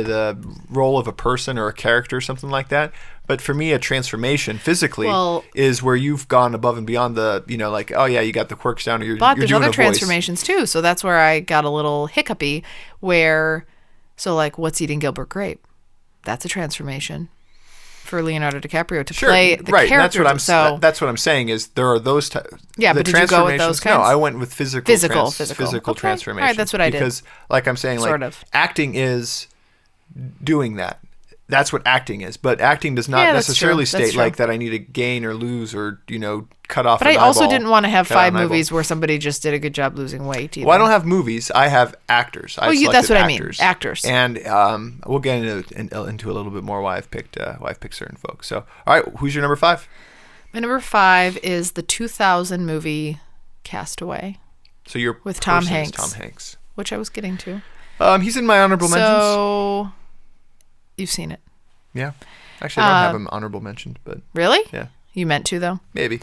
[SPEAKER 1] the role of a person or a character or something like that. But for me, a transformation physically is where you've gone above and beyond the, like, oh yeah, you got the quirks down, or you're doing a voice. But there's other
[SPEAKER 2] transformations too. So that's where I got a little hiccupy like, What's Eating Gilbert Grape? That's a transformation for Leonardo DiCaprio to play the character.
[SPEAKER 1] That's what I'm saying is there are those
[SPEAKER 2] but did you go with those kinds?
[SPEAKER 1] No, I went with physical transformations.
[SPEAKER 2] All right, that's what I did.
[SPEAKER 1] Because, like I'm saying, acting is doing that. That's what acting is. But acting does not necessarily state like that I need to gain or lose or, cut off.
[SPEAKER 2] But I also didn't want to have 5 movies where somebody just did a good job losing weight either.
[SPEAKER 1] Well, I don't have movies. I have actors.
[SPEAKER 2] That's what I mean. Actors.
[SPEAKER 1] And we'll get into a little bit more why I've picked certain folks. So, all right, who's your number 5?
[SPEAKER 2] My number 5 is the 2000 movie Castaway.
[SPEAKER 1] So your
[SPEAKER 2] with Tom Hanks.
[SPEAKER 1] Tom Hanks,
[SPEAKER 2] which I was getting to.
[SPEAKER 1] He's in my honorable mentions.
[SPEAKER 2] So you've seen it.
[SPEAKER 1] Yeah. Actually, I don't have him honorable mentioned, but
[SPEAKER 2] really?
[SPEAKER 1] Yeah.
[SPEAKER 2] You meant to though?
[SPEAKER 1] Maybe.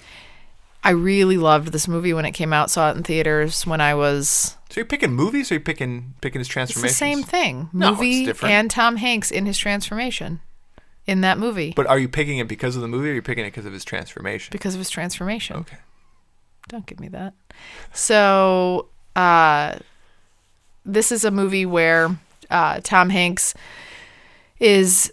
[SPEAKER 2] I really loved this movie when it came out. Saw it in theaters when I was...
[SPEAKER 1] So you're picking movies or you're picking his transformations?
[SPEAKER 2] It's the same thing.
[SPEAKER 1] No,
[SPEAKER 2] movie
[SPEAKER 1] it's different.
[SPEAKER 2] And Tom Hanks in his transformation in that movie.
[SPEAKER 1] But are you picking it because of the movie or are you picking it because of his transformation?
[SPEAKER 2] Because of his transformation.
[SPEAKER 1] Okay.
[SPEAKER 2] Don't give me that. So this is a movie where Tom Hanks is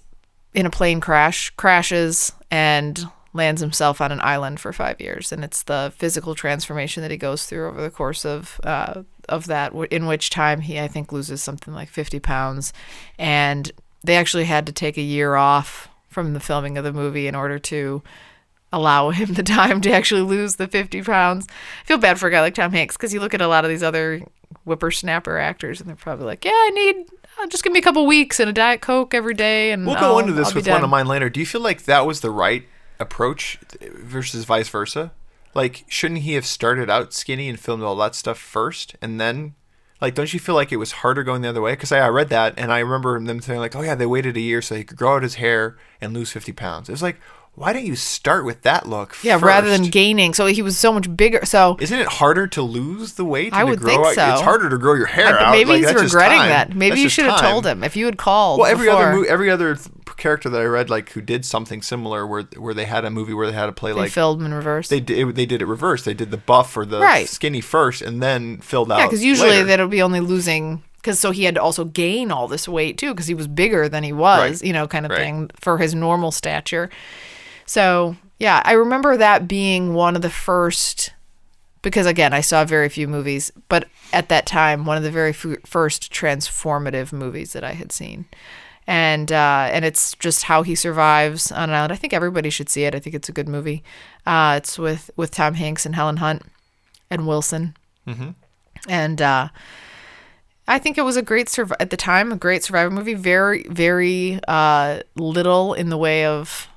[SPEAKER 2] in a plane crashes and lands himself on an island for 5 years, and it's the physical transformation that he goes through over the course of that, in which time he, I think, loses something like 50 pounds, and they actually had to take a year off from the filming of the movie in order to allow him the time to actually lose the 50 pounds. I feel bad for a guy like Tom Hanks, because you look at a lot of these other whippersnapper actors, and they're probably like, just give me a couple weeks and a Diet Coke every day, and
[SPEAKER 1] we'll go into this with one of mine later. Do you feel like that was the right approach versus vice versa? Like, shouldn't he have started out skinny and filmed all that stuff first, and then, like, don't you feel like it was harder going the other way? Because I read that, and I remember them saying, like, oh yeah, they waited a year so he could grow out his hair and lose 50 pounds. It was like, why don't you start with that look first?
[SPEAKER 2] Rather than gaining. So he was so much bigger. So
[SPEAKER 1] isn't it harder to lose the weight?
[SPEAKER 2] I would think so.
[SPEAKER 1] It's harder to grow your hair out.
[SPEAKER 2] Maybe he's regretting that. Maybe you should have told him if you had called.
[SPEAKER 1] Well, every other character that I read, like, who did something similar, where they had a movie where they had to play like,
[SPEAKER 2] they filled in reverse.
[SPEAKER 1] They did it reverse. They did the buff or the skinny first, and then filled out. Yeah,
[SPEAKER 2] because usually that'll be only losing. Because so he had to also gain all this weight too, because he was bigger than he was, kind of thing for his normal stature. So, yeah, I remember that being one of the first, because again, I saw very few movies, but at that time, one of the very first transformative movies that I had seen. And it's just how he survives on an island. I think everybody should see it. I think it's a good movie. It's with Tom Hanks and Helen Hunt and Wilson. And I think it was a great at the time, a great survivor movie. Very, very little in the way of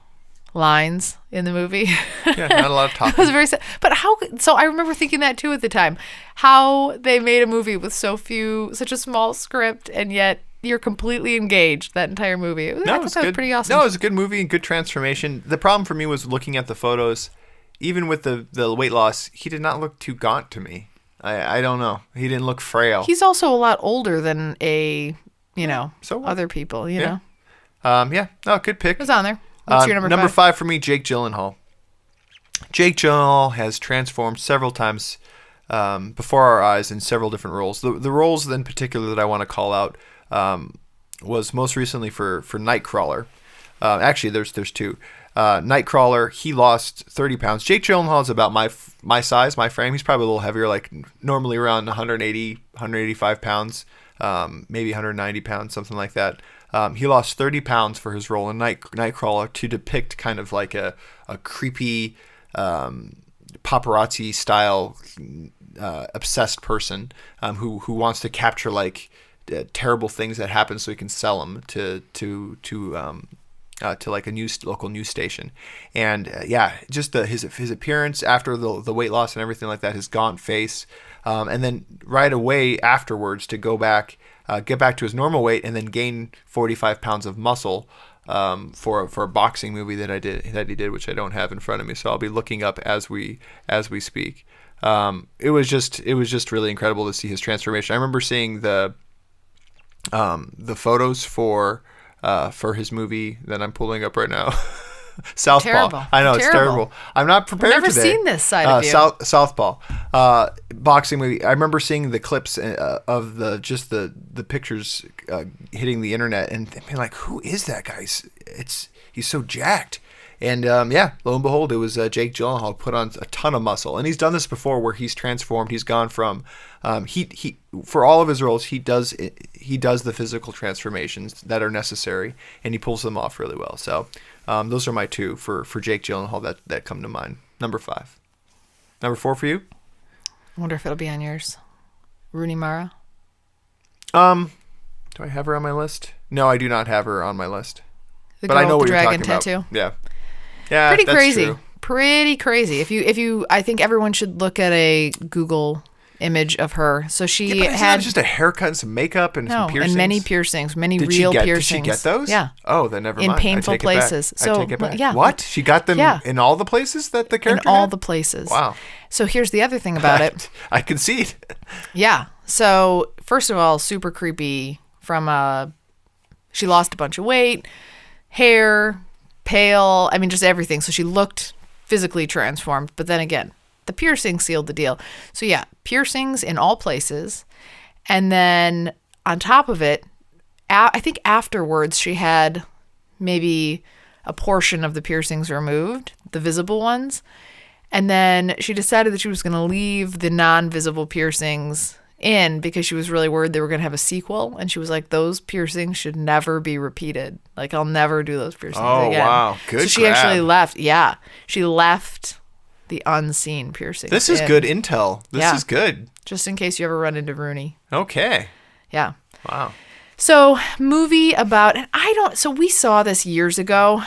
[SPEAKER 2] lines in the movie.
[SPEAKER 1] Yeah, not a lot of talking.
[SPEAKER 2] It was very sad. But so I remember thinking that too at the time, how they made a movie with such a small script, and yet you're completely engaged that entire movie. I thought that was pretty awesome.
[SPEAKER 1] No, it was a good movie and good transformation. The problem for me was looking at the photos. Even with the weight loss, he did not look too gaunt to me. I don't know. He didn't look frail.
[SPEAKER 2] He's also a lot older than other people, you know.
[SPEAKER 1] Yeah. No, good pick.
[SPEAKER 2] It was on there. What's your number 5?
[SPEAKER 1] Number 5 for me, Jake Gyllenhaal. Jake Gyllenhaal has transformed several times before our eyes in several different roles. The roles in particular that I want to call out was most recently for Nightcrawler. Actually, there's 2. Nightcrawler, he lost 30 pounds. Jake Gyllenhaal is about my size, my frame. He's probably a little heavier, like normally around 180, 185 pounds, maybe 190 pounds, something like that. He lost 30 pounds for his role in Nightcrawler to depict kind of like a creepy paparazzi style obsessed person who wants to capture like terrible things that happen so he can sell them to like a local news station. And just his appearance after the weight loss and everything like that, his gaunt face, and then right away afterwards to go back, get back to his normal weight and then gain 45 pounds of muscle for a boxing movie that he did, which I don't have in front of me, so I'll be looking up as we speak. It was just really incredible to see his transformation. I remember seeing the photos for his movie that I'm pulling up right now. Southpaw.
[SPEAKER 2] Terrible.
[SPEAKER 1] I know, it's terrible. I'm not prepared
[SPEAKER 2] I've never
[SPEAKER 1] today.
[SPEAKER 2] seen this side of you.
[SPEAKER 1] Southpaw. Boxing movie. I remember seeing the clips of the pictures hitting the internet and being like, who is that guy? He's so jacked. And lo and behold, it was Jake Gyllenhaal put on a ton of muscle. And he's done this before where he's transformed. He's gone from he for all of his roles, he does the physical transformations that are necessary, and he pulls them off really well. So those are my 2 for Jake Gyllenhaal that come to mind. Number 5. Number 4 for you?
[SPEAKER 2] I wonder if it'll be on yours. Rooney Mara?
[SPEAKER 1] Do I have her on my list? No, I do not have her on my list.
[SPEAKER 2] The
[SPEAKER 1] but
[SPEAKER 2] girl
[SPEAKER 1] I know
[SPEAKER 2] with
[SPEAKER 1] what
[SPEAKER 2] the
[SPEAKER 1] you're
[SPEAKER 2] dragon
[SPEAKER 1] talking
[SPEAKER 2] tattoo?
[SPEAKER 1] about. Yeah,
[SPEAKER 2] pretty
[SPEAKER 1] that's
[SPEAKER 2] crazy.
[SPEAKER 1] True.
[SPEAKER 2] Pretty crazy. If you, I think everyone should look at a Google image of her. So she had
[SPEAKER 1] just a haircut and some makeup and some piercings.
[SPEAKER 2] and many piercings, piercings.
[SPEAKER 1] Did she get those?
[SPEAKER 2] Yeah.
[SPEAKER 1] Oh, then never mind.
[SPEAKER 2] In painful places.
[SPEAKER 1] I take it back.
[SPEAKER 2] Yeah.
[SPEAKER 1] What? She got them in all the places that the character
[SPEAKER 2] in all
[SPEAKER 1] had?
[SPEAKER 2] the places.
[SPEAKER 1] Wow.
[SPEAKER 2] So here's the other thing about it.
[SPEAKER 1] I concede.
[SPEAKER 2] Yeah. So first of all, super creepy. She lost a bunch of weight, hair, pale. I mean, just everything. So she looked physically transformed. But then again, the piercing sealed the deal. So yeah, piercings in all places. And then on top of it, I think afterwards she had maybe a portion of the piercings removed, the visible ones. And then she decided that she was going to leave the non-visible piercings in because she was really worried they were going to have a sequel. And she was like, those piercings should never be repeated. Like, I'll never do those piercings again.
[SPEAKER 1] Oh, wow. Good
[SPEAKER 2] So she actually left. Yeah. She left the unseen piercings.
[SPEAKER 1] This is good intel. This is good.
[SPEAKER 2] Just in case you ever run into Rooney.
[SPEAKER 1] Okay.
[SPEAKER 2] Yeah.
[SPEAKER 1] Wow.
[SPEAKER 2] So movie about, so we saw this years ago.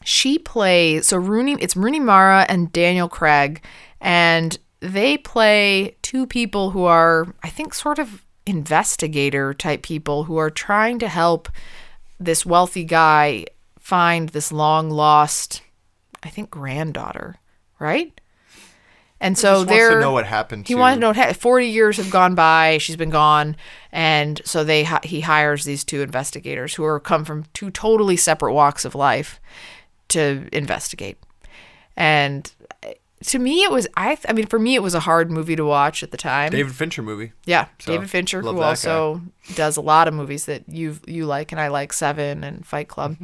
[SPEAKER 2] She plays, it's Rooney Mara and Daniel Craig, and they play 2 people who are, I think, sort of investigator type people who are trying to help this wealthy guy find this long lost, I think, granddaughter, right? And so
[SPEAKER 1] he wants to know what happened to.
[SPEAKER 2] He wants to know what happened. 40 years have gone by. She's been gone. And so he hires these 2 investigators who come from 2 totally separate walks of life to investigate. And to me, it was, for me, it was a hard movie to watch at the time.
[SPEAKER 1] David Fincher movie.
[SPEAKER 2] Yeah.
[SPEAKER 1] So,
[SPEAKER 2] David Fincher, who also does a lot of movies that you like, and I like, Seven and Fight Club.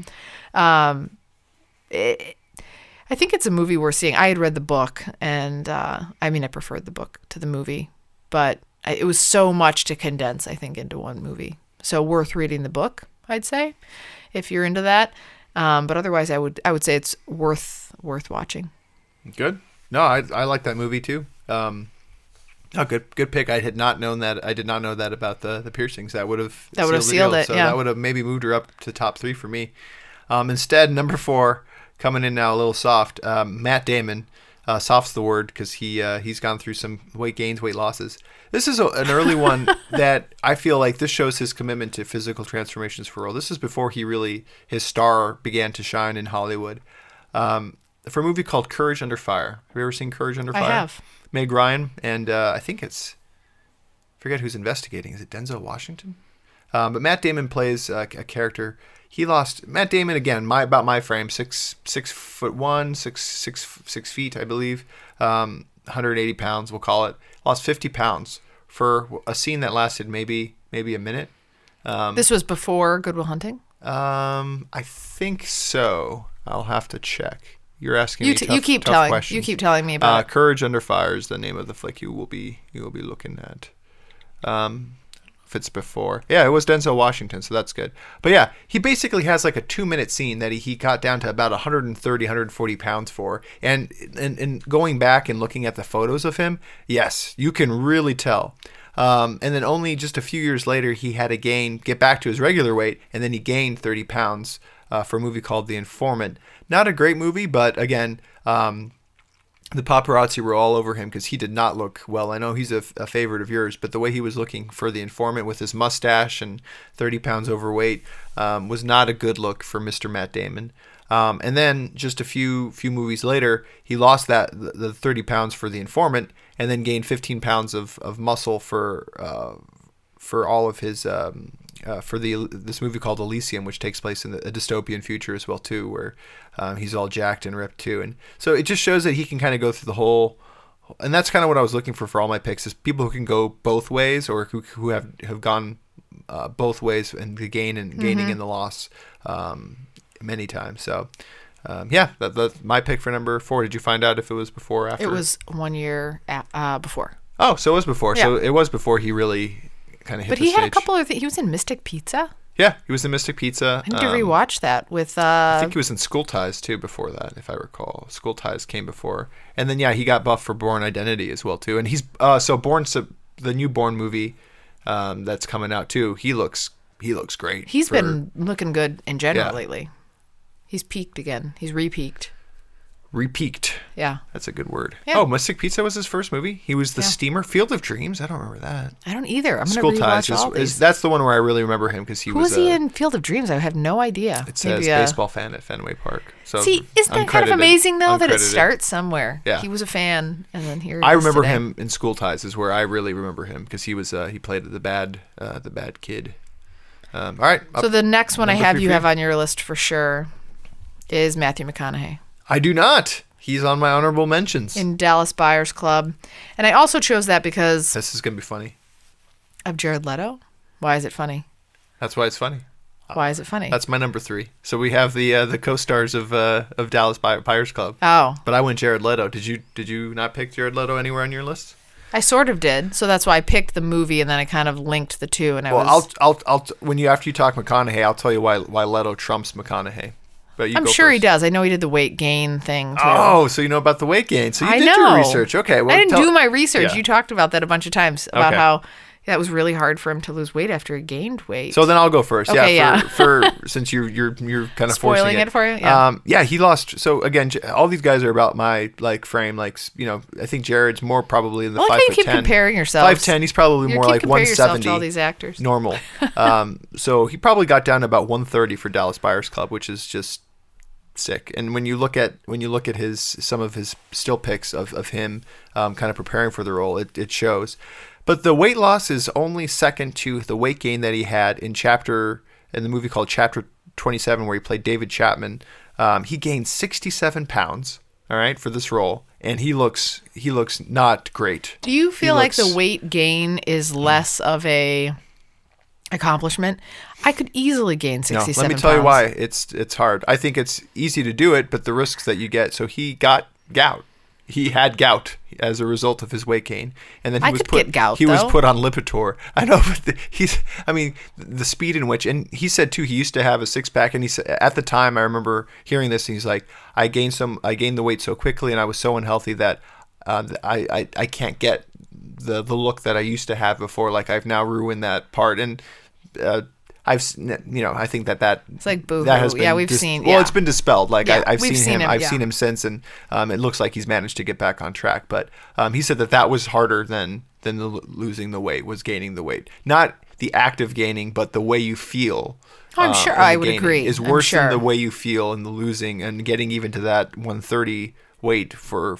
[SPEAKER 2] I think it's a movie worth seeing. I had read the book, and I preferred the book to the movie, but it was so much to condense, I think, into one movie. So worth reading the book, I'd say, if you're into that. But otherwise, I would say it's worth watching.
[SPEAKER 1] Good. No, I like that movie too. Oh, good pick. I had not known that. I did not know that about the piercings. That would have
[SPEAKER 2] sealed
[SPEAKER 1] the deal.
[SPEAKER 2] it.
[SPEAKER 1] So
[SPEAKER 2] yeah.
[SPEAKER 1] that would have maybe moved her up to top 3 for me. Instead, number 4, coming in now a little soft. Matt Damon. Soft's the word because he's gone through some weight gains, weight losses. This is an early one that I feel like this shows his commitment to physical transformations for role. This is before his star began to shine in Hollywood. For a movie called Courage Under Fire. Have you ever seen Courage Under Fire?
[SPEAKER 2] I have.
[SPEAKER 1] Meg Ryan, and I think I forget who's investigating. Is it Denzel Washington? But Matt Damon plays a character. Matt Damon, again, about my frame, 6'1", 6 feet, I believe, 180 pounds, we'll call it. Lost 50 pounds for a scene that lasted maybe a minute.
[SPEAKER 2] This was before Good Will Hunting?
[SPEAKER 1] I think so. I'll have to check. You're asking me tough questions.
[SPEAKER 2] You keep telling me about it.
[SPEAKER 1] Courage Under Fire is the name of the flick you will be looking at. If it's before. Yeah, it was Denzel Washington, so that's good. But yeah, he basically has like a 2-minute scene that he got down to about 130, 140 pounds for. And going back and looking at the photos of him, yes, you can really tell. And then only just a few years later, he had to get back to his regular weight, and then he gained 30 pounds for a movie called The Informant. Not a great movie, but again, the paparazzi were all over him because he did not look well. I know he's a favorite of yours, but the way he was looking for The Informant with his mustache and 30 pounds overweight was not a good look for Mr. Matt Damon. And then just a few movies later, he lost the 30 pounds for The Informant, and then gained 15 pounds of muscle for all of his this movie called Elysium, which takes place in a dystopian future as well too, where he's all jacked and ripped too. And so it just shows that he can kind of go through the whole. And that's kind of what I was looking for all my picks, is people who can go both ways, or who have gone both ways, and the gaining and the loss many times. So that's my pick for number 4. Did you find out if it was before or after?
[SPEAKER 2] It was 1 year before.
[SPEAKER 1] Oh, so it was before.
[SPEAKER 2] Yeah.
[SPEAKER 1] So it was before he really kind of hit
[SPEAKER 2] But
[SPEAKER 1] the
[SPEAKER 2] he
[SPEAKER 1] stage.
[SPEAKER 2] had a couple of things. He was in Mystic Pizza.
[SPEAKER 1] Yeah, he was in Mystic Pizza.
[SPEAKER 2] I need to rewatch that with...
[SPEAKER 1] I think he was in School Ties, too, before that, if I recall. School Ties came before. And then, he got buffed for Bourne Identity as well, too. And he's... the new Bourne movie that's coming out, too, he looks great.
[SPEAKER 2] He's been looking good in general lately. He's peaked again. He's re-peaked.
[SPEAKER 1] Re-peaked.
[SPEAKER 2] Yeah.
[SPEAKER 1] That's a good word.
[SPEAKER 2] Yeah.
[SPEAKER 1] Oh, Mystic Pizza was his first movie? He was the steamer. Field of Dreams? I don't remember that.
[SPEAKER 2] I don't either. I'm going
[SPEAKER 1] School
[SPEAKER 2] to
[SPEAKER 1] Ties
[SPEAKER 2] rewatch all these.
[SPEAKER 1] that's the one where I really remember him, because he
[SPEAKER 2] Who
[SPEAKER 1] was...
[SPEAKER 2] was he in Field of Dreams? I have no idea.
[SPEAKER 1] It says baseball fan at Fenway Park. So
[SPEAKER 2] see, isn't that kind of amazing, though, that it starts somewhere?
[SPEAKER 1] Yeah.
[SPEAKER 2] He was a fan, and then here
[SPEAKER 1] I remember him in School Ties is where I really remember him, because he played the bad kid. All right.
[SPEAKER 2] So the next one I have
[SPEAKER 1] 3
[SPEAKER 2] you
[SPEAKER 1] for
[SPEAKER 2] have on your list for sure is Matthew McConaughey.
[SPEAKER 1] I do not. He's on my honorable mentions.
[SPEAKER 2] In Dallas Buyers Club. And I also chose that because...
[SPEAKER 1] This is going to be funny.
[SPEAKER 2] Of Jared Leto? Why is it funny?
[SPEAKER 1] That's why it's funny.
[SPEAKER 2] Why is it funny?
[SPEAKER 1] That's my number 3. So we have the co-stars of Dallas Buyers Club.
[SPEAKER 2] Oh.
[SPEAKER 1] But I went Jared Leto. Did you not pick Jared Leto anywhere on your list?
[SPEAKER 2] I sort of did. So that's why I picked the movie, and then I kind of linked the two. And I'll
[SPEAKER 1] after you talk McConaughey, I'll tell you why Leto trumps McConaughey. But
[SPEAKER 2] I'm sure he does. I know he did the weight gain thing too.
[SPEAKER 1] Oh, so you know about the weight gain. So you did your research. Okay. Well,
[SPEAKER 2] I didn't do my research. Yeah. You talked about that a bunch of times, about how that was really hard for him to lose weight after he gained weight.
[SPEAKER 1] So then I'll go first.
[SPEAKER 2] Okay,
[SPEAKER 1] for since you're kind of
[SPEAKER 2] spoiling it for you.
[SPEAKER 1] Yeah. He lost. So again, all these guys are about my frame. I think Jared's more probably in the 5'10".
[SPEAKER 2] You keep comparing yourself.
[SPEAKER 1] 5'10". He's probably more like 170.
[SPEAKER 2] To all these actors.
[SPEAKER 1] Normal. So he probably got down to about 130 for Dallas Buyers Club, which is just sick. And when you look at some of his still pics of him kind of preparing for the role, it shows. But the weight loss is only second to the weight gain that he had in the movie called Chapter 27, where he played David Chapman. He gained 67 pounds, all right, for this role, and he looks not great.
[SPEAKER 2] Do you feel like the weight gain is less of a accomplishment? I could easily gain 67 pounds.
[SPEAKER 1] Let me tell you why it's hard. I think it's easy to do it, but the risks that you get. So he got gout. He had gout as a result of his weight gain, and then he was put on Lipitor. I know, but the speed in which, and he said too, he used to have a 6-pack, and he said at the time, I remember hearing this, and he's like, I gained the weight so quickly, and I was so unhealthy that I can't get the look that I used to have before. Like I've now ruined that part, and I think that
[SPEAKER 2] it's like boo-hoo.
[SPEAKER 1] that has been
[SPEAKER 2] we've seen.
[SPEAKER 1] Well, it's been dispelled. Like I've
[SPEAKER 2] seen him.
[SPEAKER 1] I've seen him since, and it looks like he's managed to get back on track. But he said that was harder than losing the weight, was gaining the weight, not the act of gaining, but the way you feel.
[SPEAKER 2] I'm sure I would agree.
[SPEAKER 1] Is worse than the way you feel in the losing, and getting even to that 130 weight for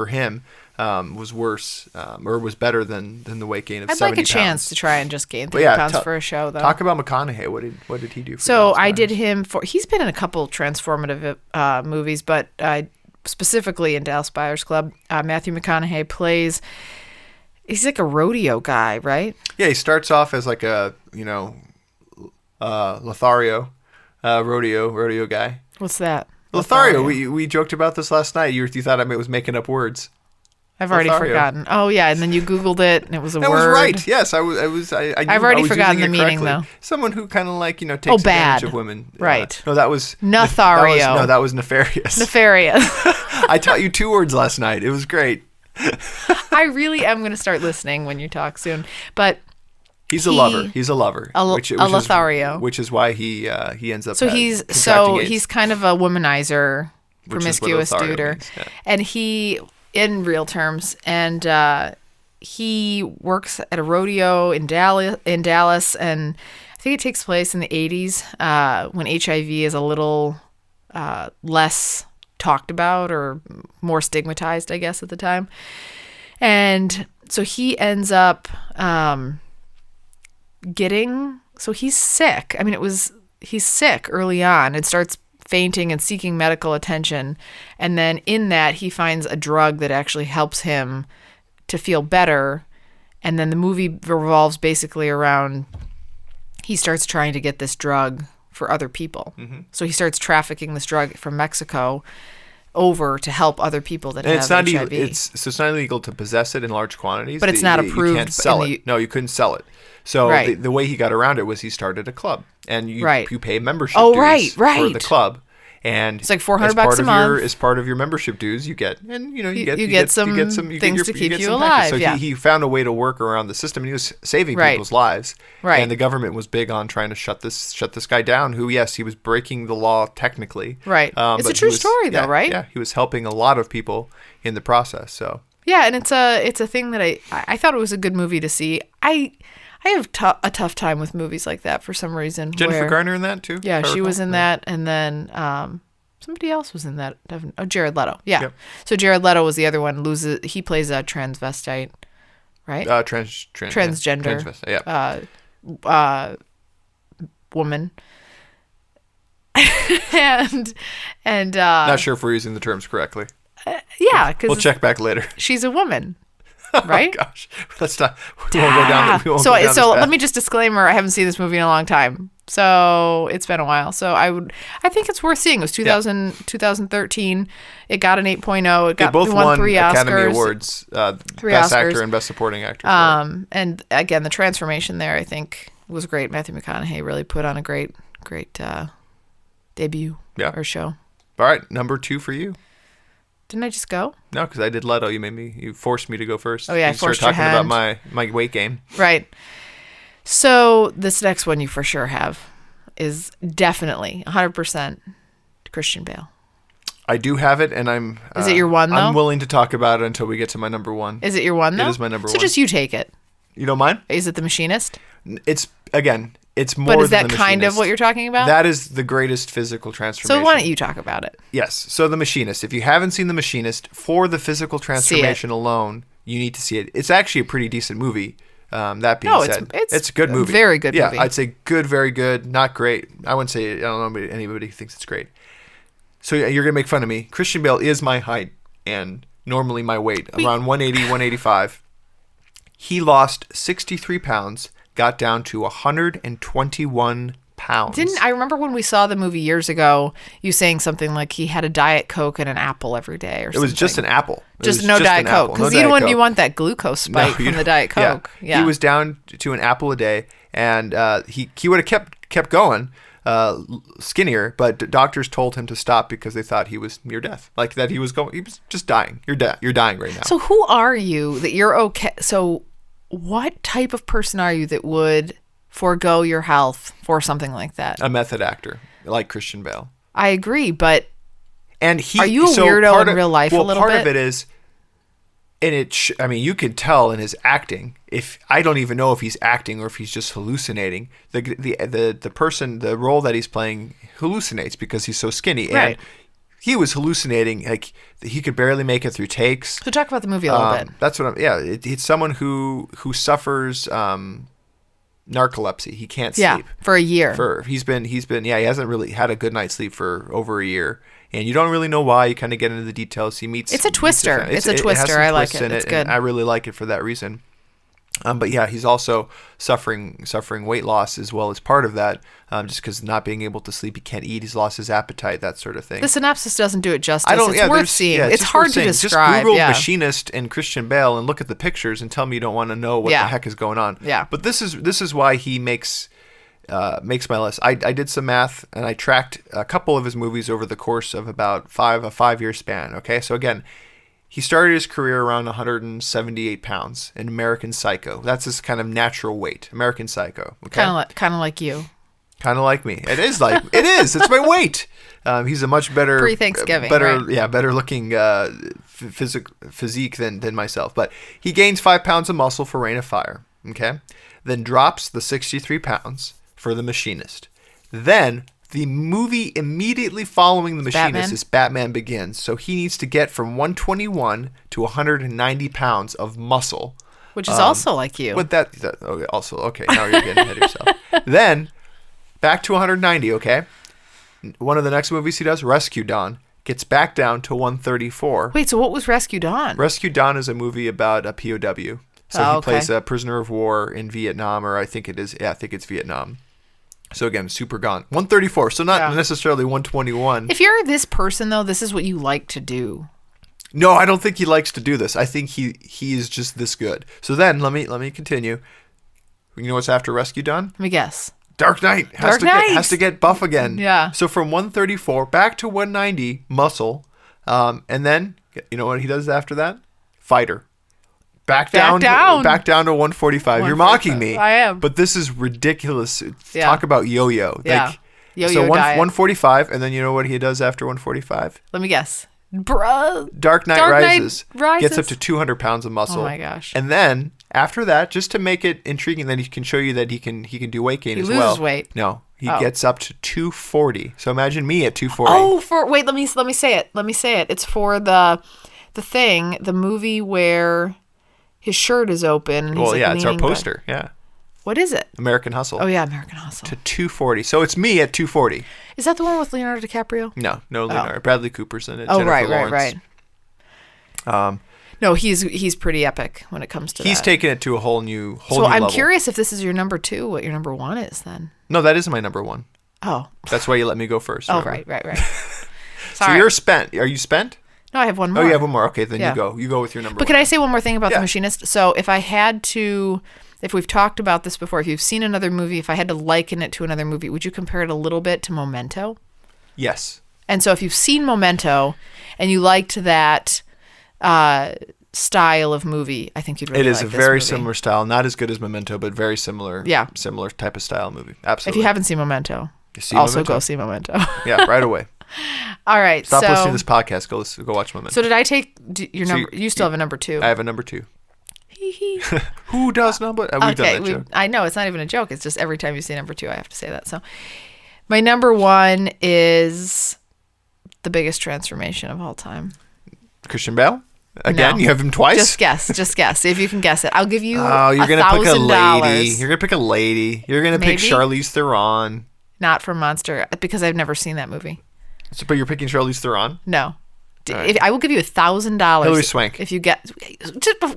[SPEAKER 1] him was worse or was better than the weight gain of 70 pounds.
[SPEAKER 2] I'd like a chance to try and just gain 30 pounds for a show, though.
[SPEAKER 1] Talk about Mcconaughey. What did he do?
[SPEAKER 2] So I did him he's been in a couple transformative movies, but specifically in Dallas Buyers Club, Matthew McConaughey plays. He's like a rodeo guy, right? Yeah,
[SPEAKER 1] he starts off as like a Lothario, rodeo guy.
[SPEAKER 2] What's that?
[SPEAKER 1] Lothario. We joked about this last night. You thought I was making up words.
[SPEAKER 2] I've already forgotten. Oh yeah, and then you Googled it, and it was a word.
[SPEAKER 1] That was right. Yes, I've
[SPEAKER 2] already forgotten the meaning though.
[SPEAKER 1] Someone who kind of like takes advantage of women.
[SPEAKER 2] Right.
[SPEAKER 1] No, that was
[SPEAKER 2] Nothario.
[SPEAKER 1] That was nefarious.
[SPEAKER 2] Nefarious.
[SPEAKER 1] I taught you 2 words last night. It was great.
[SPEAKER 2] I really am going to start listening when you talk soon, but.
[SPEAKER 1] He's a lover. He's a lover.
[SPEAKER 2] A Lothario.
[SPEAKER 1] Which is why he ends up.
[SPEAKER 2] So he's kind of a womanizer, promiscuous dude, and he, in real terms, and he works at a rodeo in Dallas, and I think it takes place in the 80s when HIV is a little less talked about or more stigmatized, I guess, at the time, and so he ends up. He's sick. I mean, he's sick early on and starts fainting and seeking medical attention. And then in that, he finds a drug that actually helps him to feel better. And then the movie revolves basically around, he starts trying to get this drug for other people. Mm-hmm. So he starts trafficking this drug from Mexico over to help other people that have HIV.
[SPEAKER 1] It's not illegal to possess it in large quantities.
[SPEAKER 2] But it's not approved.
[SPEAKER 1] You can't sell it. No, you couldn't sell it. So the way he got around it was he started a club, and you pay membership dues for the club, and
[SPEAKER 2] it's like $400 a month.
[SPEAKER 1] As part of your membership dues, you get
[SPEAKER 2] some things to keep you alive.
[SPEAKER 1] So he found a way to work around the system, and he was saving people's lives. Right. And the government was big on trying to shut this guy down. Who, yes, he was breaking the law technically.
[SPEAKER 2] Right. It's a true story, though, right?
[SPEAKER 1] Yeah, he was helping a lot of people in the process. So.
[SPEAKER 2] Yeah, and it's a thing that I thought it was a good movie to see. I have a tough time with movies like that for some reason.
[SPEAKER 1] Jennifer Garner in that too?
[SPEAKER 2] Yeah, she was in that, and then somebody else was in that. Oh, Jared Leto. Yeah. Yep. So Jared Leto was the other one. He plays a transvestite, right? Transgender.
[SPEAKER 1] Transvestite,
[SPEAKER 2] yeah. Woman. and
[SPEAKER 1] not sure if we're using the terms correctly.
[SPEAKER 2] Yeah, because
[SPEAKER 1] we'll check back later.
[SPEAKER 2] She's a woman. Right?
[SPEAKER 1] Oh, gosh. Let's not. We won't go down.
[SPEAKER 2] So let me just disclaimer. I haven't seen this movie in a long time. So it's been a while. So I think it's worth seeing. It was 2013. It got an 8.0.
[SPEAKER 1] It both won
[SPEAKER 2] 3
[SPEAKER 1] Academy
[SPEAKER 2] Oscars.
[SPEAKER 1] Awards.
[SPEAKER 2] Three
[SPEAKER 1] Best
[SPEAKER 2] Oscars.
[SPEAKER 1] Actor and Best Supporting Actor.
[SPEAKER 2] And again, the transformation there, I think, was great. Matthew McConaughey really put on a great debut or show.
[SPEAKER 1] All right, number 2 for you.
[SPEAKER 2] Didn't I just go?
[SPEAKER 1] No, because I did Leto. You forced me to go first.
[SPEAKER 2] Oh yeah, I forced your hand.
[SPEAKER 1] Talking about my weight gain.
[SPEAKER 2] Right. So this next one you for sure have is definitely 100% Christian Bale.
[SPEAKER 1] I do have it, and I'm.
[SPEAKER 2] Is it your one though?
[SPEAKER 1] I'm willing to talk about it until we get to my number 1.
[SPEAKER 2] Is it your one though?
[SPEAKER 1] It is my number 1.
[SPEAKER 2] So just you take it.
[SPEAKER 1] You don't mind?
[SPEAKER 2] Is it The Machinist?
[SPEAKER 1] It's more.
[SPEAKER 2] But is that
[SPEAKER 1] than The
[SPEAKER 2] kind
[SPEAKER 1] Machinist.
[SPEAKER 2] of what you're talking about?
[SPEAKER 1] That is the greatest physical transformation.
[SPEAKER 2] So why don't you talk about it?
[SPEAKER 1] Yes. So The Machinist. If you haven't seen The Machinist, for the physical transformation alone, you need to see it. It's actually a pretty decent movie. That being said, it's a good movie.
[SPEAKER 2] Very good movie.
[SPEAKER 1] Yeah, I'd say good, very good, not great. I wouldn't say, I don't know anybody who thinks it's great. So you're going to make fun of me. Christian Bale is my height and normally my weight, around 180, 185. He lost 63 pounds, got down to 121 pounds.
[SPEAKER 2] Didn't I remember when we saw the movie years ago, you saying something like he had a Diet Coke and an apple every day or something?
[SPEAKER 1] It was just an apple.
[SPEAKER 2] Just no Diet Coke. Because you want that glucose spike from the Diet Coke. Yeah.
[SPEAKER 1] He was down to an apple a day, and he would have kept going, skinnier, but doctors told him to stop because they thought he was near death, like that he was just dying. You're dying right now.
[SPEAKER 2] So who are you that you're okay? So what type of person are you that would forego your health for something like that?
[SPEAKER 1] A method actor like Christian Bale.
[SPEAKER 2] I agree, but
[SPEAKER 1] are
[SPEAKER 2] you a weirdo in real life a little bit?
[SPEAKER 1] Part of it is, and I mean, you can tell in his acting. If I don't even know if he's acting or if he's just hallucinating. The role that he's playing hallucinates because he's so skinny.
[SPEAKER 2] Right.
[SPEAKER 1] And he was hallucinating, like he could barely make it through takes.
[SPEAKER 2] So talk about the movie a little bit.
[SPEAKER 1] That's what it's someone who suffers narcolepsy. He can't sleep
[SPEAKER 2] for a year.
[SPEAKER 1] He hasn't really had a good night's sleep for over a year. And you don't really know why. You kind of get into the details. It's
[SPEAKER 2] a twister. It's a twister. I like it. It's good.
[SPEAKER 1] I really like it for that reason. But yeah, he's also suffering weight loss as well as part of that, just because not being able to sleep, he can't eat, he's lost his appetite, that sort of thing.
[SPEAKER 2] The synopsis doesn't do it justice. It's worth seeing. It's hard to describe.
[SPEAKER 1] Just Google Machinist and Christian Bale and look at the pictures and tell me you don't want to know what the heck is going on.
[SPEAKER 2] Yeah.
[SPEAKER 1] But this is why he makes my list. I did some math and I tracked a couple of his movies over the course of about a 5-year span. Okay, so again. He started his career around 178 pounds in American Psycho. That's his kind of natural weight, American Psycho. Okay?
[SPEAKER 2] Kind of like you.
[SPEAKER 1] Kind of like me. It is. It's my weight. He's a much better
[SPEAKER 2] pre-Thanksgiving,
[SPEAKER 1] better looking physique than myself. But he gains 5 pounds of muscle for Reign of Fire. Okay, then drops the 63 pounds for The Machinist. Then the movie immediately following The Machinist is Batman Begins. So he needs to get from 121 to 190 pounds of muscle.
[SPEAKER 2] Which is also like you.
[SPEAKER 1] But okay, now you're getting ahead of yourself. Then, back to 190, okay? One of the next movies he does, Rescue Dawn, gets back down to 134.
[SPEAKER 2] Wait, so what was Rescue Dawn?
[SPEAKER 1] Rescue Dawn is a movie about a POW. So he plays a prisoner of war in Vietnam, or I think it's Vietnam. So again, super gone. 134, so not necessarily 121.
[SPEAKER 2] If you're this person, though, this is what you like to do.
[SPEAKER 1] No, I don't think he likes to do this. I think he is just this good. So then, let me continue. You know what's after Rescue Dawn?
[SPEAKER 2] Let me guess.
[SPEAKER 1] Dark Knight has to get buff again.
[SPEAKER 2] Yeah.
[SPEAKER 1] So from 134 back to 190, muscle, and then you know what he does after that? Fighter. Back down to 145. You're mocking me.
[SPEAKER 2] I am.
[SPEAKER 1] But this is ridiculous. Talk about yo-yo.
[SPEAKER 2] Yeah. Yo-yo
[SPEAKER 1] so
[SPEAKER 2] diet.
[SPEAKER 1] 145, and then you know what he does after 145?
[SPEAKER 2] Let me guess. Bruh.
[SPEAKER 1] Dark Knight Rises. Gets up to 200 pounds of muscle.
[SPEAKER 2] Oh my gosh.
[SPEAKER 1] And then after that, just to make it intriguing, then he can show you that he can do weight gain as well. He
[SPEAKER 2] loses weight.
[SPEAKER 1] No. He gets up to 240. So imagine me at 240.
[SPEAKER 2] Let me say it. It's for the movie where his shirt is open. And
[SPEAKER 1] it's our poster. Yeah.
[SPEAKER 2] What is it?
[SPEAKER 1] American Hustle.
[SPEAKER 2] Oh, yeah, American Hustle.
[SPEAKER 1] To 240. So it's me at 240.
[SPEAKER 2] Is that the one with Leonardo DiCaprio?
[SPEAKER 1] No Leonardo. Bradley Cooper's in it.
[SPEAKER 2] Oh,
[SPEAKER 1] Jennifer
[SPEAKER 2] right. No, he's pretty epic when it comes to that.
[SPEAKER 1] He's taken it to a whole new level.
[SPEAKER 2] So I'm curious if this is your number 2, what your number 1 is then.
[SPEAKER 1] No, that is my number 1.
[SPEAKER 2] Oh.
[SPEAKER 1] That's why you let me go first.
[SPEAKER 2] Oh, right.
[SPEAKER 1] So you're spent. Are you spent?
[SPEAKER 2] No, I have one more.
[SPEAKER 1] Oh, you have one more. Okay, then you go. You go with your number 1.
[SPEAKER 2] But can I say one more thing about The Machinist? So if we've talked about this before, if you've seen another movie, if I had to liken it to another movie, would you compare it a little bit to Memento?
[SPEAKER 1] Yes.
[SPEAKER 2] And so if you've seen Memento and you liked that style of movie, I think you'd really like this movie. It is a
[SPEAKER 1] very similar style. Not as good as Memento, but very similar.
[SPEAKER 2] Yeah.
[SPEAKER 1] Similar type of style movie. Absolutely.
[SPEAKER 2] If you haven't seen Memento, go see Memento.
[SPEAKER 1] Yeah, right away.
[SPEAKER 2] All right.
[SPEAKER 1] Stop listening to this podcast. Go watch Memento.
[SPEAKER 2] So did I take your number? You still have a number 2.
[SPEAKER 1] I have a number 2. Who does number? We've done that joke.
[SPEAKER 2] I know it's not even a joke. It's just every time you say number 2, I have to say that. So my number 1 is the biggest transformation of all time.
[SPEAKER 1] Christian Bale? Again, no. You have him twice?
[SPEAKER 2] Just guess. See if you can guess it. I'll give you
[SPEAKER 1] you're going to pick a lady.
[SPEAKER 2] $1,000.
[SPEAKER 1] You're going to pick a lady. You're going to pick Charlize Theron.
[SPEAKER 2] Not from Monster, because I've never seen that movie.
[SPEAKER 1] But you're picking Charlize Theron?
[SPEAKER 2] No. Right. I will give you $1,000.
[SPEAKER 1] Hilary Swank.
[SPEAKER 2] If you get,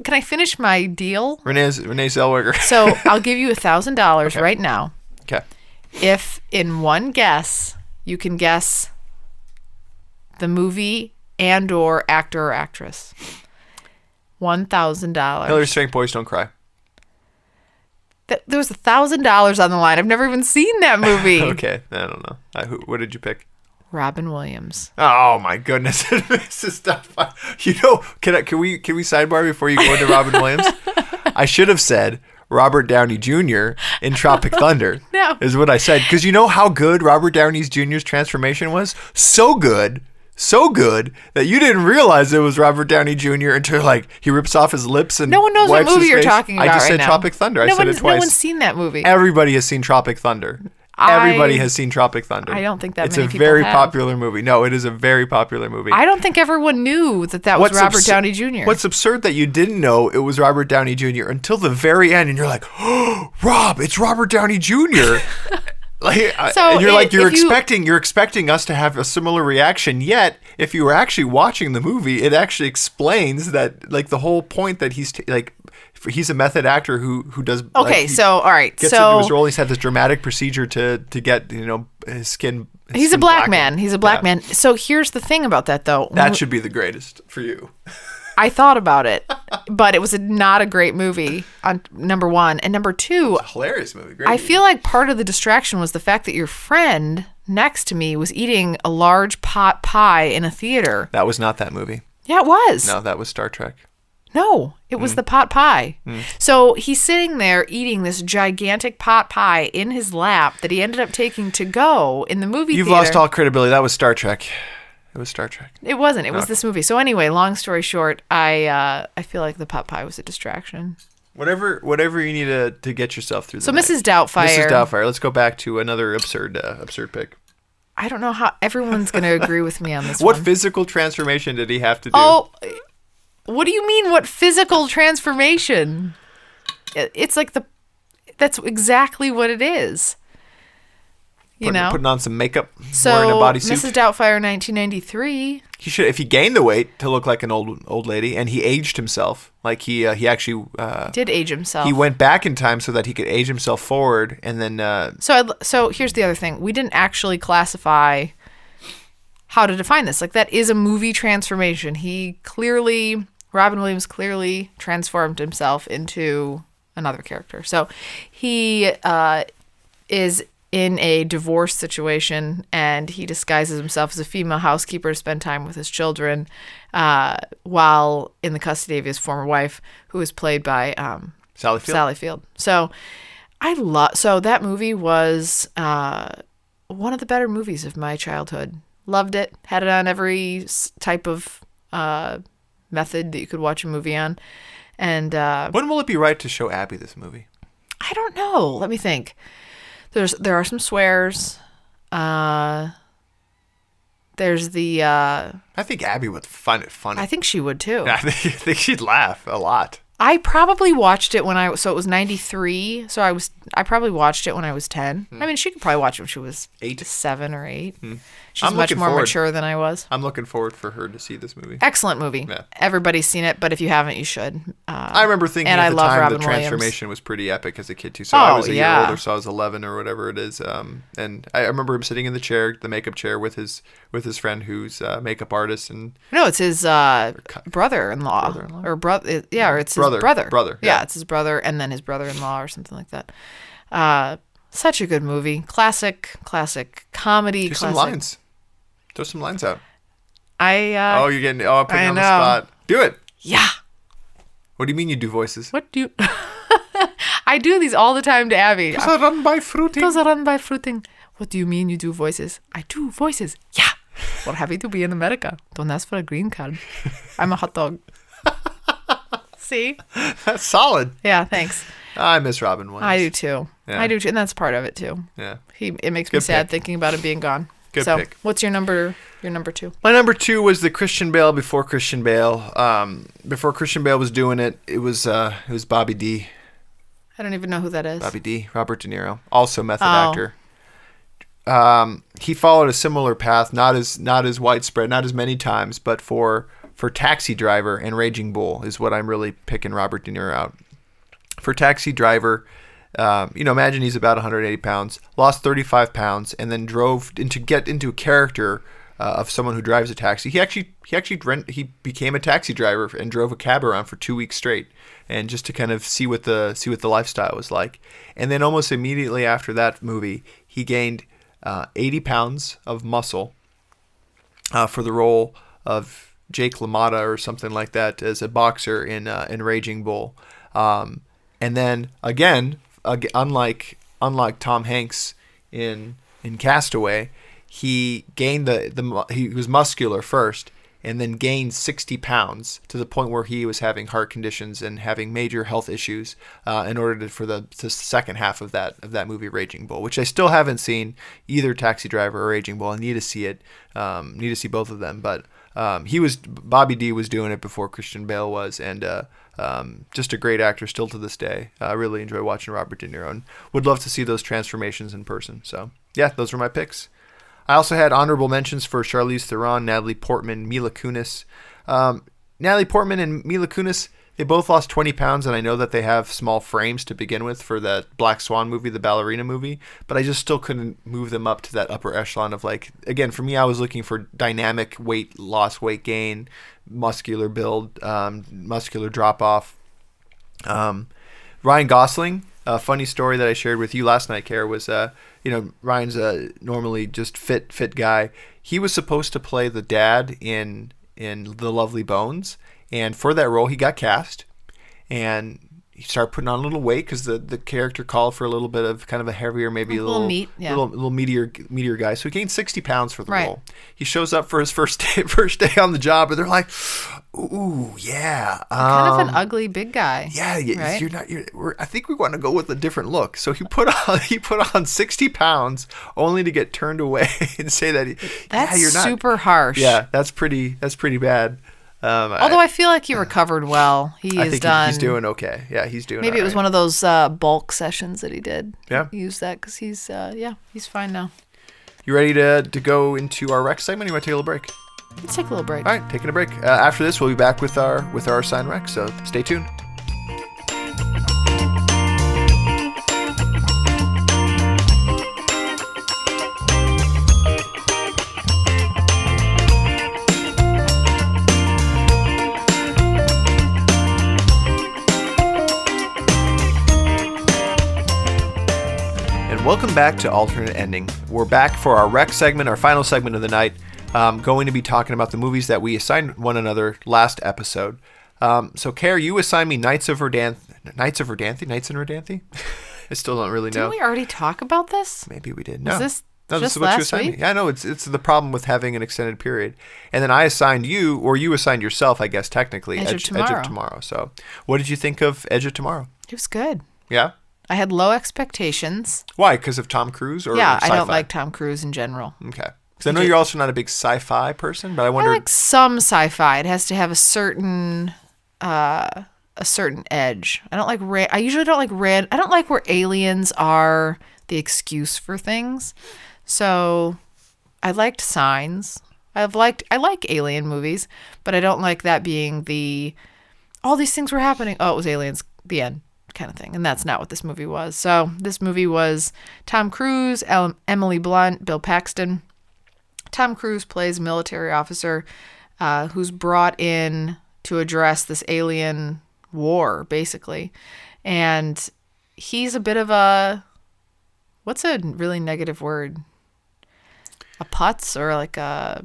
[SPEAKER 2] can I finish my deal?
[SPEAKER 1] Renee Zellweger.
[SPEAKER 2] So I'll give you $1,000 right now.
[SPEAKER 1] Okay.
[SPEAKER 2] If in one guess you can guess the movie and/or actor or actress, $1,000.
[SPEAKER 1] Hilary Swank, Boys Don't Cry.
[SPEAKER 2] There was $1,000 on the line. I've never even seen that movie.
[SPEAKER 1] Okay, I don't know. What did you pick?
[SPEAKER 2] Robin Williams.
[SPEAKER 1] Oh my goodness, Mrs. Doubtfire. You know, can we sidebar before you go into Robin Williams? I should have said Robert Downey Jr. in Tropic Thunder.
[SPEAKER 2] No.
[SPEAKER 1] Is what I said, because you know how good Robert Downey Jr.'s transformation was? So good that you didn't realize it was Robert Downey Jr. until like he rips off his lips and
[SPEAKER 2] no one knows what
[SPEAKER 1] wipes
[SPEAKER 2] movie
[SPEAKER 1] his
[SPEAKER 2] you're
[SPEAKER 1] face.
[SPEAKER 2] talking about.
[SPEAKER 1] I just
[SPEAKER 2] right
[SPEAKER 1] said
[SPEAKER 2] now.
[SPEAKER 1] Tropic Thunder. I said it twice.
[SPEAKER 2] No one's seen that movie.
[SPEAKER 1] Everybody has seen Tropic Thunder. Everybody has seen Tropic Thunder.
[SPEAKER 2] I don't think that
[SPEAKER 1] it's
[SPEAKER 2] many
[SPEAKER 1] a
[SPEAKER 2] people
[SPEAKER 1] very
[SPEAKER 2] have.
[SPEAKER 1] popular movie. No, it is a very popular movie.
[SPEAKER 2] I don't think everyone knew that was Robert Downey Jr.
[SPEAKER 1] What's absurd that you didn't know it was Robert Downey Jr. until the very end, and you're like, "Oh, Rob, it's Robert Downey Jr." And you're expecting us to have a similar reaction. Yet, if you were actually watching the movie, it actually explains that like the whole point that he's a method actor who does.
[SPEAKER 2] Okay, so all right,
[SPEAKER 1] gets into his role. He's had this dramatic procedure to get his skin.
[SPEAKER 2] He's a black man. He's a black man. So here's the thing about that, though.
[SPEAKER 1] That should be the greatest for you.
[SPEAKER 2] I thought about it, but it was not a great movie, on number one. And number two,
[SPEAKER 1] it's a hilarious movie. Great
[SPEAKER 2] I
[SPEAKER 1] movie.
[SPEAKER 2] feel like part of the distraction was the fact that your friend next to me was eating a large pot pie in a theater.
[SPEAKER 1] That was not that movie.
[SPEAKER 2] Yeah, it was.
[SPEAKER 1] No, that was Star Trek.
[SPEAKER 2] No, it was the pot pie. So he's sitting there eating this gigantic pot pie in his lap that he ended up taking to go in the movie
[SPEAKER 1] You've
[SPEAKER 2] theater.
[SPEAKER 1] lost all credibility. That was Star Trek. It was Star Trek.
[SPEAKER 2] It wasn't. It was this movie. So anyway, long story short, I feel like the pot pie was a distraction.
[SPEAKER 1] Whatever you need to get yourself through.
[SPEAKER 2] So Mrs. Doubtfire.
[SPEAKER 1] Mrs. Doubtfire. Let's go back to another absurd pick.
[SPEAKER 2] I don't know how everyone's going to agree with me on this
[SPEAKER 1] What
[SPEAKER 2] one.
[SPEAKER 1] physical transformation did he have to do?
[SPEAKER 2] Oh, what do you mean? What physical transformation? It's like that's exactly what it is. Putting on some makeup, wearing a bodysuit. Mrs. Doubtfire, 1993.
[SPEAKER 1] He should, if he gained the weight to look like an old lady, and he aged himself, like he actually
[SPEAKER 2] did age himself.
[SPEAKER 1] He went back in time so that he could age himself forward, and then.
[SPEAKER 2] So here's the other thing: we didn't actually classify how to define this. Like that is a movie transformation. Robin Williams clearly transformed himself into another character. So he is in a divorce situation, and he disguises himself as a female housekeeper to spend time with his children while in the custody of his former wife, who is played by Sally Field. So that movie was one of the better movies of my childhood. Loved it. Had it on every type of method that you could watch a movie on. And
[SPEAKER 1] when will it be right to show Abby this movie?
[SPEAKER 2] I don't know. Let me think. There are some swears. There's the. I
[SPEAKER 1] think Abby would find it funny.
[SPEAKER 2] I think she would too.
[SPEAKER 1] I think she'd laugh a lot.
[SPEAKER 2] I probably watched it so it was 93. So I probably watched it when I was 10. I mean, she could probably watch it when she was 7 or 8. She's much more mature than I was.
[SPEAKER 1] I'm looking forward for her to see this movie.
[SPEAKER 2] Excellent movie. Yeah. Everybody's seen it, but if you haven't, you should.
[SPEAKER 1] I remember thinking at the time Robin the transformation was pretty epic as a kid too. So I was a year older, so I was 11 or whatever it is. And I remember him sitting in the makeup chair with his friend who's a makeup artist. And
[SPEAKER 2] no, it's his brother-in-law. Or brother. Yeah, or it's his brother. Yeah, it's his brother and then his brother-in-law or something like that. Such a good movie. Classic comedy.
[SPEAKER 1] Do some lines. Throw some lines out.
[SPEAKER 2] I'm
[SPEAKER 1] putting you on the spot. Do it.
[SPEAKER 2] Yeah.
[SPEAKER 1] What do you mean you do voices?
[SPEAKER 2] What do you... I do these all the time to Abby.
[SPEAKER 1] Those are run by fruiting.
[SPEAKER 2] What do you mean you do voices? I do voices. Yeah. We're happy to be in America. Don't ask for a green card. I'm a hot dog. See?
[SPEAKER 1] That's solid.
[SPEAKER 2] Yeah, thanks.
[SPEAKER 1] I miss Robin Williams.
[SPEAKER 2] I do too.
[SPEAKER 1] Yeah.
[SPEAKER 2] I do too, and that's part of it too.
[SPEAKER 1] Yeah.
[SPEAKER 2] It makes me sad thinking about him being gone.
[SPEAKER 1] Good pick.
[SPEAKER 2] What's your number 2?
[SPEAKER 1] My number 2 was the Christian Bale before Christian Bale. Before Christian Bale was doing it, it was Bobby D.
[SPEAKER 2] I don't even know who that is.
[SPEAKER 1] Bobby D. Robert De Niro, also method actor. He followed a similar path, not as widespread, not as many times, but for Taxi Driver and Raging Bull is what I'm really picking Robert De Niro out. For Taxi Driver, imagine he's about 180 pounds, lost 35 pounds, and then drove to get into a character of someone who drives a taxi. He became a taxi driver and drove a cab around for 2 weeks straight, and just to kind of see what the lifestyle was like. And then almost immediately after that movie, he gained 80 pounds of muscle for the role of Jake LaMotta or something like that as a boxer in Raging Bull. And then again, unlike Tom Hanks in Castaway, he gained he was muscular first, and then gained 60 pounds to the point where he was having heart conditions and having major health issues in order for the second half of that movie Raging Bull, which I still haven't seen, either Taxi Driver or Raging Bull. I need to see it. Need to see both of them, but Bobby D was doing it before Christian Bale was, and just a great actor still to this day. I really enjoy watching Robert De Niro and would love to see those transformations in person. So yeah, those were my picks. I also had honorable mentions for Charlize Theron, Natalie Portman, Mila Kunis. Natalie Portman and Mila Kunis, they both lost 20 pounds, and I know that they have small frames to begin with for that Black Swan movie, the ballerina movie, but I just still couldn't move them up to that upper echelon of, like, again, for me, I was looking for dynamic weight loss, weight gain, muscular build, muscular drop-off. Ryan Gosling, a funny story that I shared with you last night, Kara, was, Ryan's a normally just fit guy. He was supposed to play the dad in The Lovely Bones, and for that role, he got cast, and he started putting on a little weight because the character called for a little bit of kind of a heavier, maybe a little
[SPEAKER 2] meat, yeah.
[SPEAKER 1] little meatier guy. So he gained 60 pounds for the role. He shows up for his first day on the job, and they're like, "Ooh, yeah,
[SPEAKER 2] kind of an ugly big guy."
[SPEAKER 1] Yeah,
[SPEAKER 2] right?
[SPEAKER 1] I think we want to go with a different look. So he put on 60 pounds only to get turned away and say that you're not
[SPEAKER 2] super harsh.
[SPEAKER 1] Yeah, that's pretty bad.
[SPEAKER 2] Although I feel like he recovered well. He's
[SPEAKER 1] doing okay. Yeah, he's doing.
[SPEAKER 2] Maybe it was one of those bulk sessions that he did.
[SPEAKER 1] Yeah,
[SPEAKER 2] he used that because he's fine now.
[SPEAKER 1] You ready to go into our rec segment? Or you want to take a little break?
[SPEAKER 2] Let's take a little break.
[SPEAKER 1] All right, taking a break. After this, we'll be back with our assigned rec. So stay tuned. Welcome back to Alternate Ending. We're back for our rec segment, our final segment of the night. Going to be talking about the movies that we assigned one another last episode. So, Kara, you assigned me Knights in Verdanthi? I still don't really know.
[SPEAKER 2] Didn't we already talk about this?
[SPEAKER 1] Maybe we did. No.
[SPEAKER 2] Is
[SPEAKER 1] this
[SPEAKER 2] just
[SPEAKER 1] what you
[SPEAKER 2] last
[SPEAKER 1] assigned
[SPEAKER 2] week?
[SPEAKER 1] me. Yeah, no, it's the problem with having an extended period. And then I assigned you, or you assigned yourself, I guess, technically,
[SPEAKER 2] Edge of Tomorrow.
[SPEAKER 1] So, what did you think of Edge of Tomorrow?
[SPEAKER 2] It was good.
[SPEAKER 1] Yeah?
[SPEAKER 2] I had low expectations.
[SPEAKER 1] Why? Because of Tom Cruise? Or
[SPEAKER 2] yeah,
[SPEAKER 1] sci-fi?
[SPEAKER 2] I don't like Tom Cruise in general.
[SPEAKER 1] Okay. Because I know you're also not a big sci-fi person, but I wonder.
[SPEAKER 2] I like some sci-fi. It has to have a certain edge. I don't like I usually don't like red. I don't like where aliens are the excuse for things. So I liked Signs. I like alien movies, but I don't like that being all these things were happening. Oh, it was aliens. The end. Kind of thing. And that's not what this movie was. So this movie was Tom Cruise, Emily Blunt, Bill Paxton. Tom Cruise plays a military officer who's brought in to address this alien war, basically. And he's a bit of what's a really negative word? A putz, or like a...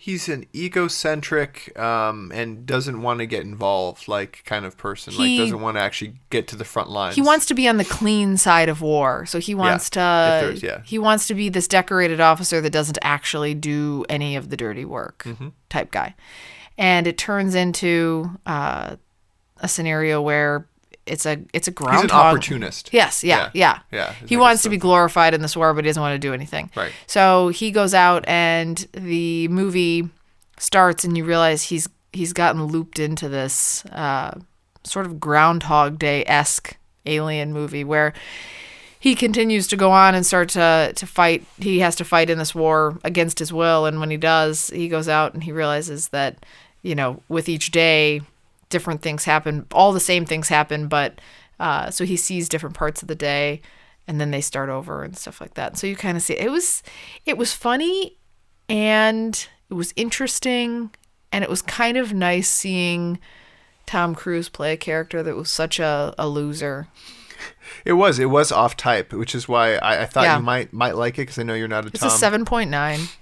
[SPEAKER 1] He's an egocentric and doesn't want to get involved, like, kind of person. Doesn't want to actually get to the front lines.
[SPEAKER 2] He wants to be on the clean side of war. So he wants he wants to be this decorated officer that doesn't actually do any of the dirty work type guy. And it turns into a scenario where it's a groundhog.
[SPEAKER 1] He's an opportunist.
[SPEAKER 2] Yes, yeah. He wants to be glorified in this war, but he doesn't want to do anything.
[SPEAKER 1] Right.
[SPEAKER 2] So he goes out, and the movie starts, and you realize he's gotten looped into this sort of Groundhog Day-esque alien movie where he continues to go on and start to fight. He has to fight in this war against his will, and when he does, he goes out and he realizes that, with each day, different things happen. All the same things happen, but so he sees different parts of the day, and then they start over and stuff like that. So you kind of see it was funny. and it was interesting, and it was kind of nice seeing Tom Cruise play a character that was such a loser.
[SPEAKER 1] It was off type, which is why I thought you might like it, because I know you're not a Tom.
[SPEAKER 2] It's a 7.9.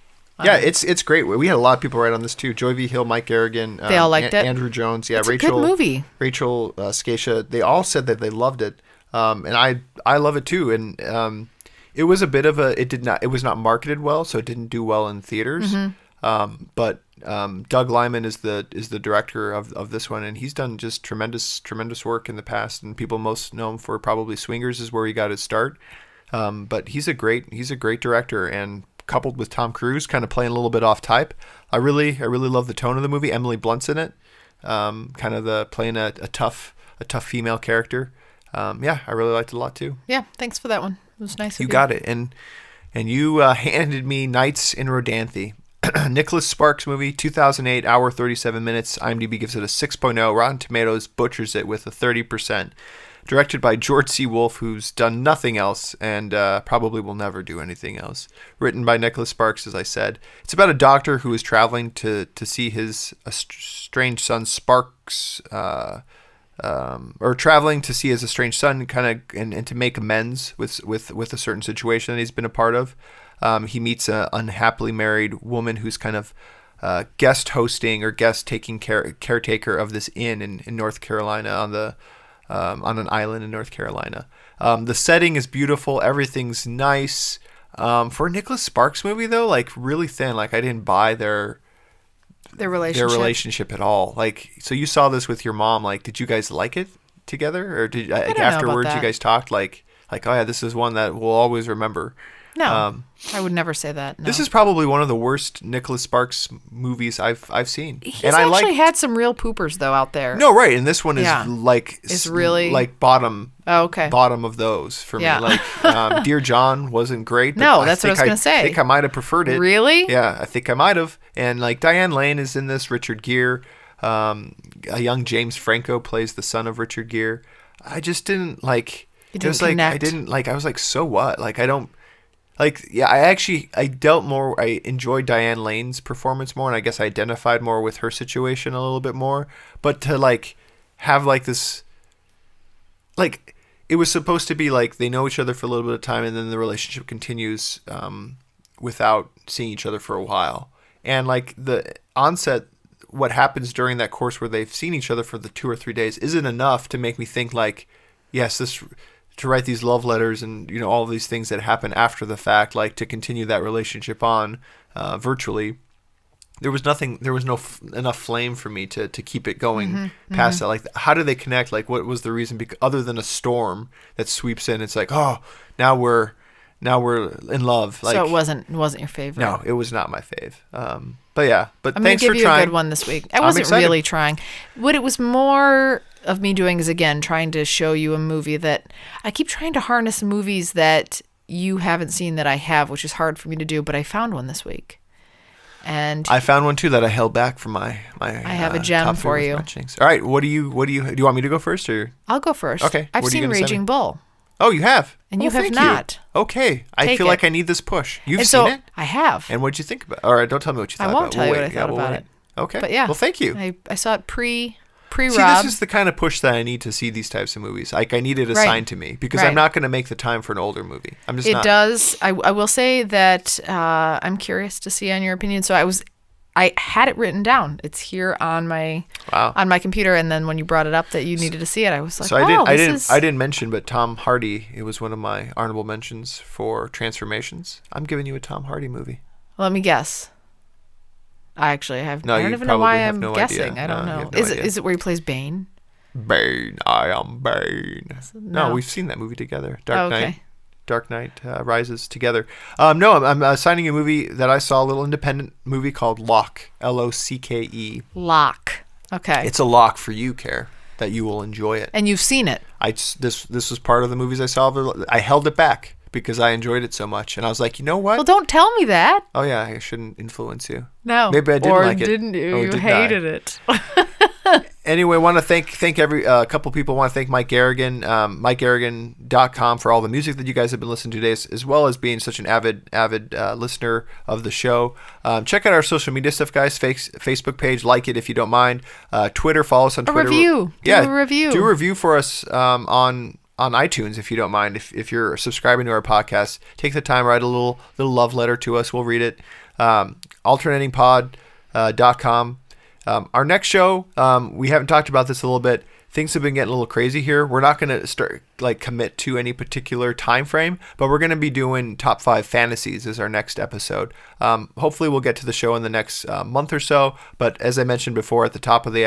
[SPEAKER 1] Yeah, it's great. We had a lot of people write on this too. Joy V. Hill, Mike Garrigan,
[SPEAKER 2] they all liked it.
[SPEAKER 1] Andrew Jones,
[SPEAKER 2] It's Rachel, a good movie.
[SPEAKER 1] Rachel Scatia. They all said that they loved it, and I love it too. And it was a bit of it was not marketed well, so it didn't do well in theaters. But Doug Liman is the director of this one, and he's done just tremendous work in the past. And people most know him for probably Swingers is where he got his start. But he's a great director, and coupled with Tom Cruise kind of playing a little bit off type, I really love the tone of the movie. Emily Blunt's in it, kind of playing a tough female character. I really liked it a lot too.
[SPEAKER 2] Yeah, thanks for that one. It was nice of you.
[SPEAKER 1] You got it. And you handed me Nights in Rodanthe. Nicholas Sparks movie, 2008, hour 37 minutes. IMDb gives it a 6.0. Rotten Tomatoes butchers it with a 30%. Directed by George C. Wolfe, who's done nothing else and probably will never do anything else. Written by Nicholas Sparks, as I said. It's about a doctor who is traveling to see his estranged son Sparks, or traveling to see his estranged son, and to make amends with a certain situation that he's been a part of. He meets an unhappily married woman who's kind of guest hosting or guest taking caretaker of this inn in North Carolina on an island in North Carolina. The setting is beautiful. Everything's nice. For a Nicholas Sparks movie, though, like really thin. Like I didn't buy their relationship at all. Like, so you saw this with your mom. Like, did you guys like it together, or did afterwards you guys talked like, oh yeah, this is one that we'll always remember?
[SPEAKER 2] No, I would never say that. No.
[SPEAKER 1] This is probably one of the worst Nicholas Sparks movies I've seen.
[SPEAKER 2] He's actually had some real poopers though out there.
[SPEAKER 1] No, right, and this one is it's
[SPEAKER 2] really
[SPEAKER 1] like bottom.
[SPEAKER 2] Oh, okay.
[SPEAKER 1] Bottom of those for me. Like Dear John wasn't great. But
[SPEAKER 2] no, that's what I was gonna say.
[SPEAKER 1] I think I might have preferred it.
[SPEAKER 2] Really?
[SPEAKER 1] Yeah, I think I might have. And like Diane Lane is in this. Richard Gere, a young James Franco plays the son of Richard Gere. I just didn't like.
[SPEAKER 2] You didn't connect.
[SPEAKER 1] I didn't like. I was like, so what? Like I don't. Like, yeah, I enjoyed Diane Lane's performance more, and I guess I identified more with her situation a little bit more. But to, like, have, like, this, like, it was supposed to be, like, they know each other for a little bit of time, and then the relationship continues without seeing each other for a while. And, like, the onset, what happens during that course where they've seen each other for the 2 or 3 days isn't enough to make me think, like, yes, to write these love letters and, you know, all of these things that happen after the fact, like to continue that relationship on virtually. There was no enough flame for me to keep it going past that. Like, how do they connect? Like, what was the reason? Other than a storm that sweeps in, it's like, oh, now we're in love. Like,
[SPEAKER 2] so it wasn't your favorite.
[SPEAKER 1] No, it was not my fave. But yeah,
[SPEAKER 2] I'm
[SPEAKER 1] thanks for trying.
[SPEAKER 2] I'm gonna give you a good one this week. I wasn't really trying. What it was more of me doing is, again, trying to show you a movie that I keep trying to harness movies that you haven't seen that I have, which is hard for me to do, but I found one this week. And
[SPEAKER 1] I found one too that I held back from my
[SPEAKER 2] I have a gem for you.
[SPEAKER 1] All right, what do you do you want me to go first, or
[SPEAKER 2] I'll go first.
[SPEAKER 1] Okay.
[SPEAKER 2] I've seen Raging Bull.
[SPEAKER 1] Oh, you have?
[SPEAKER 2] And you have not.
[SPEAKER 1] Okay. I feel like I need this push. You've
[SPEAKER 2] seen
[SPEAKER 1] it?
[SPEAKER 2] I have.
[SPEAKER 1] And what'd you think about it? All right, don't tell me what you thought about it.
[SPEAKER 2] I won't tell you what I thought about it.
[SPEAKER 1] Okay.
[SPEAKER 2] But yeah.
[SPEAKER 1] Well, thank you.
[SPEAKER 2] I saw it pre-Rob.
[SPEAKER 1] See, this is the kind of push that I need to see these types of movies. Like, I need it assigned to me, because I'm not going to make the time for an older movie. I'm just not.
[SPEAKER 2] It does. I will say that I'm curious to see on your opinion. So I had it written down. It's here on my computer, and then when you brought it up that you needed to see it, I was like,
[SPEAKER 1] I didn't mention, but Tom Hardy, it was one of my honorable mentions for Transformations. I'm giving you a Tom Hardy movie.
[SPEAKER 2] Let me guess. I don't even know why I'm guessing. I don't know. Is it where he plays Bane?
[SPEAKER 1] Bane, I am Bane. No, we've seen that movie together. Dark Knight Rises together. No, I'm assigning a movie that I saw, a little independent movie called Locke, Locke.
[SPEAKER 2] Locke. Okay.
[SPEAKER 1] It's a lock for you, Care, that you will enjoy it.
[SPEAKER 2] And you've seen it.
[SPEAKER 1] This was part of the movies I saw. I held it back because I enjoyed it so much, and I was like, you know what?
[SPEAKER 2] Well, don't tell me that.
[SPEAKER 1] Oh yeah, I shouldn't influence you.
[SPEAKER 2] No.
[SPEAKER 1] Maybe I didn't like it.
[SPEAKER 2] Didn't you?
[SPEAKER 1] Oh,
[SPEAKER 2] you hated it.
[SPEAKER 1] Anyway, want to thank a couple people. Want to thank Mike Garrigan, MikeGarrigan.com for all the music that you guys have been listening to today, as well as being such an avid listener of the show. Check out our social media stuff, guys. Facebook page, like it if you don't mind. Twitter, follow us on Twitter.
[SPEAKER 2] A review.
[SPEAKER 1] Yeah,
[SPEAKER 2] do a review.
[SPEAKER 1] Do a review for us on iTunes if you don't mind. If you're subscribing to our podcast, take the time, write a little love letter to us. We'll read it. alternatingpod.com. Our next show, we haven't talked about this a little bit. Things have been getting a little crazy here. We're not going to start commit to any particular time frame, but we're going to be doing top 5 fantasies as our next episode. Hopefully, we'll get to the show in the next month or so. But as I mentioned before, at the top of the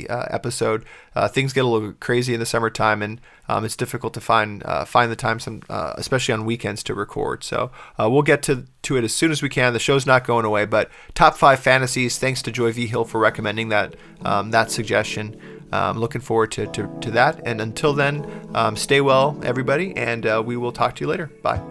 [SPEAKER 1] episode, things get a little crazy in the summertime, and it's difficult to find the time, especially on weekends, to record. So we'll get to it as soon as we can. The show's not going away, but top 5 fantasies. Thanks to Joy V. Hill for recommending that suggestion. Looking forward to that. And until then, stay well, everybody, and we will talk to you later. Bye.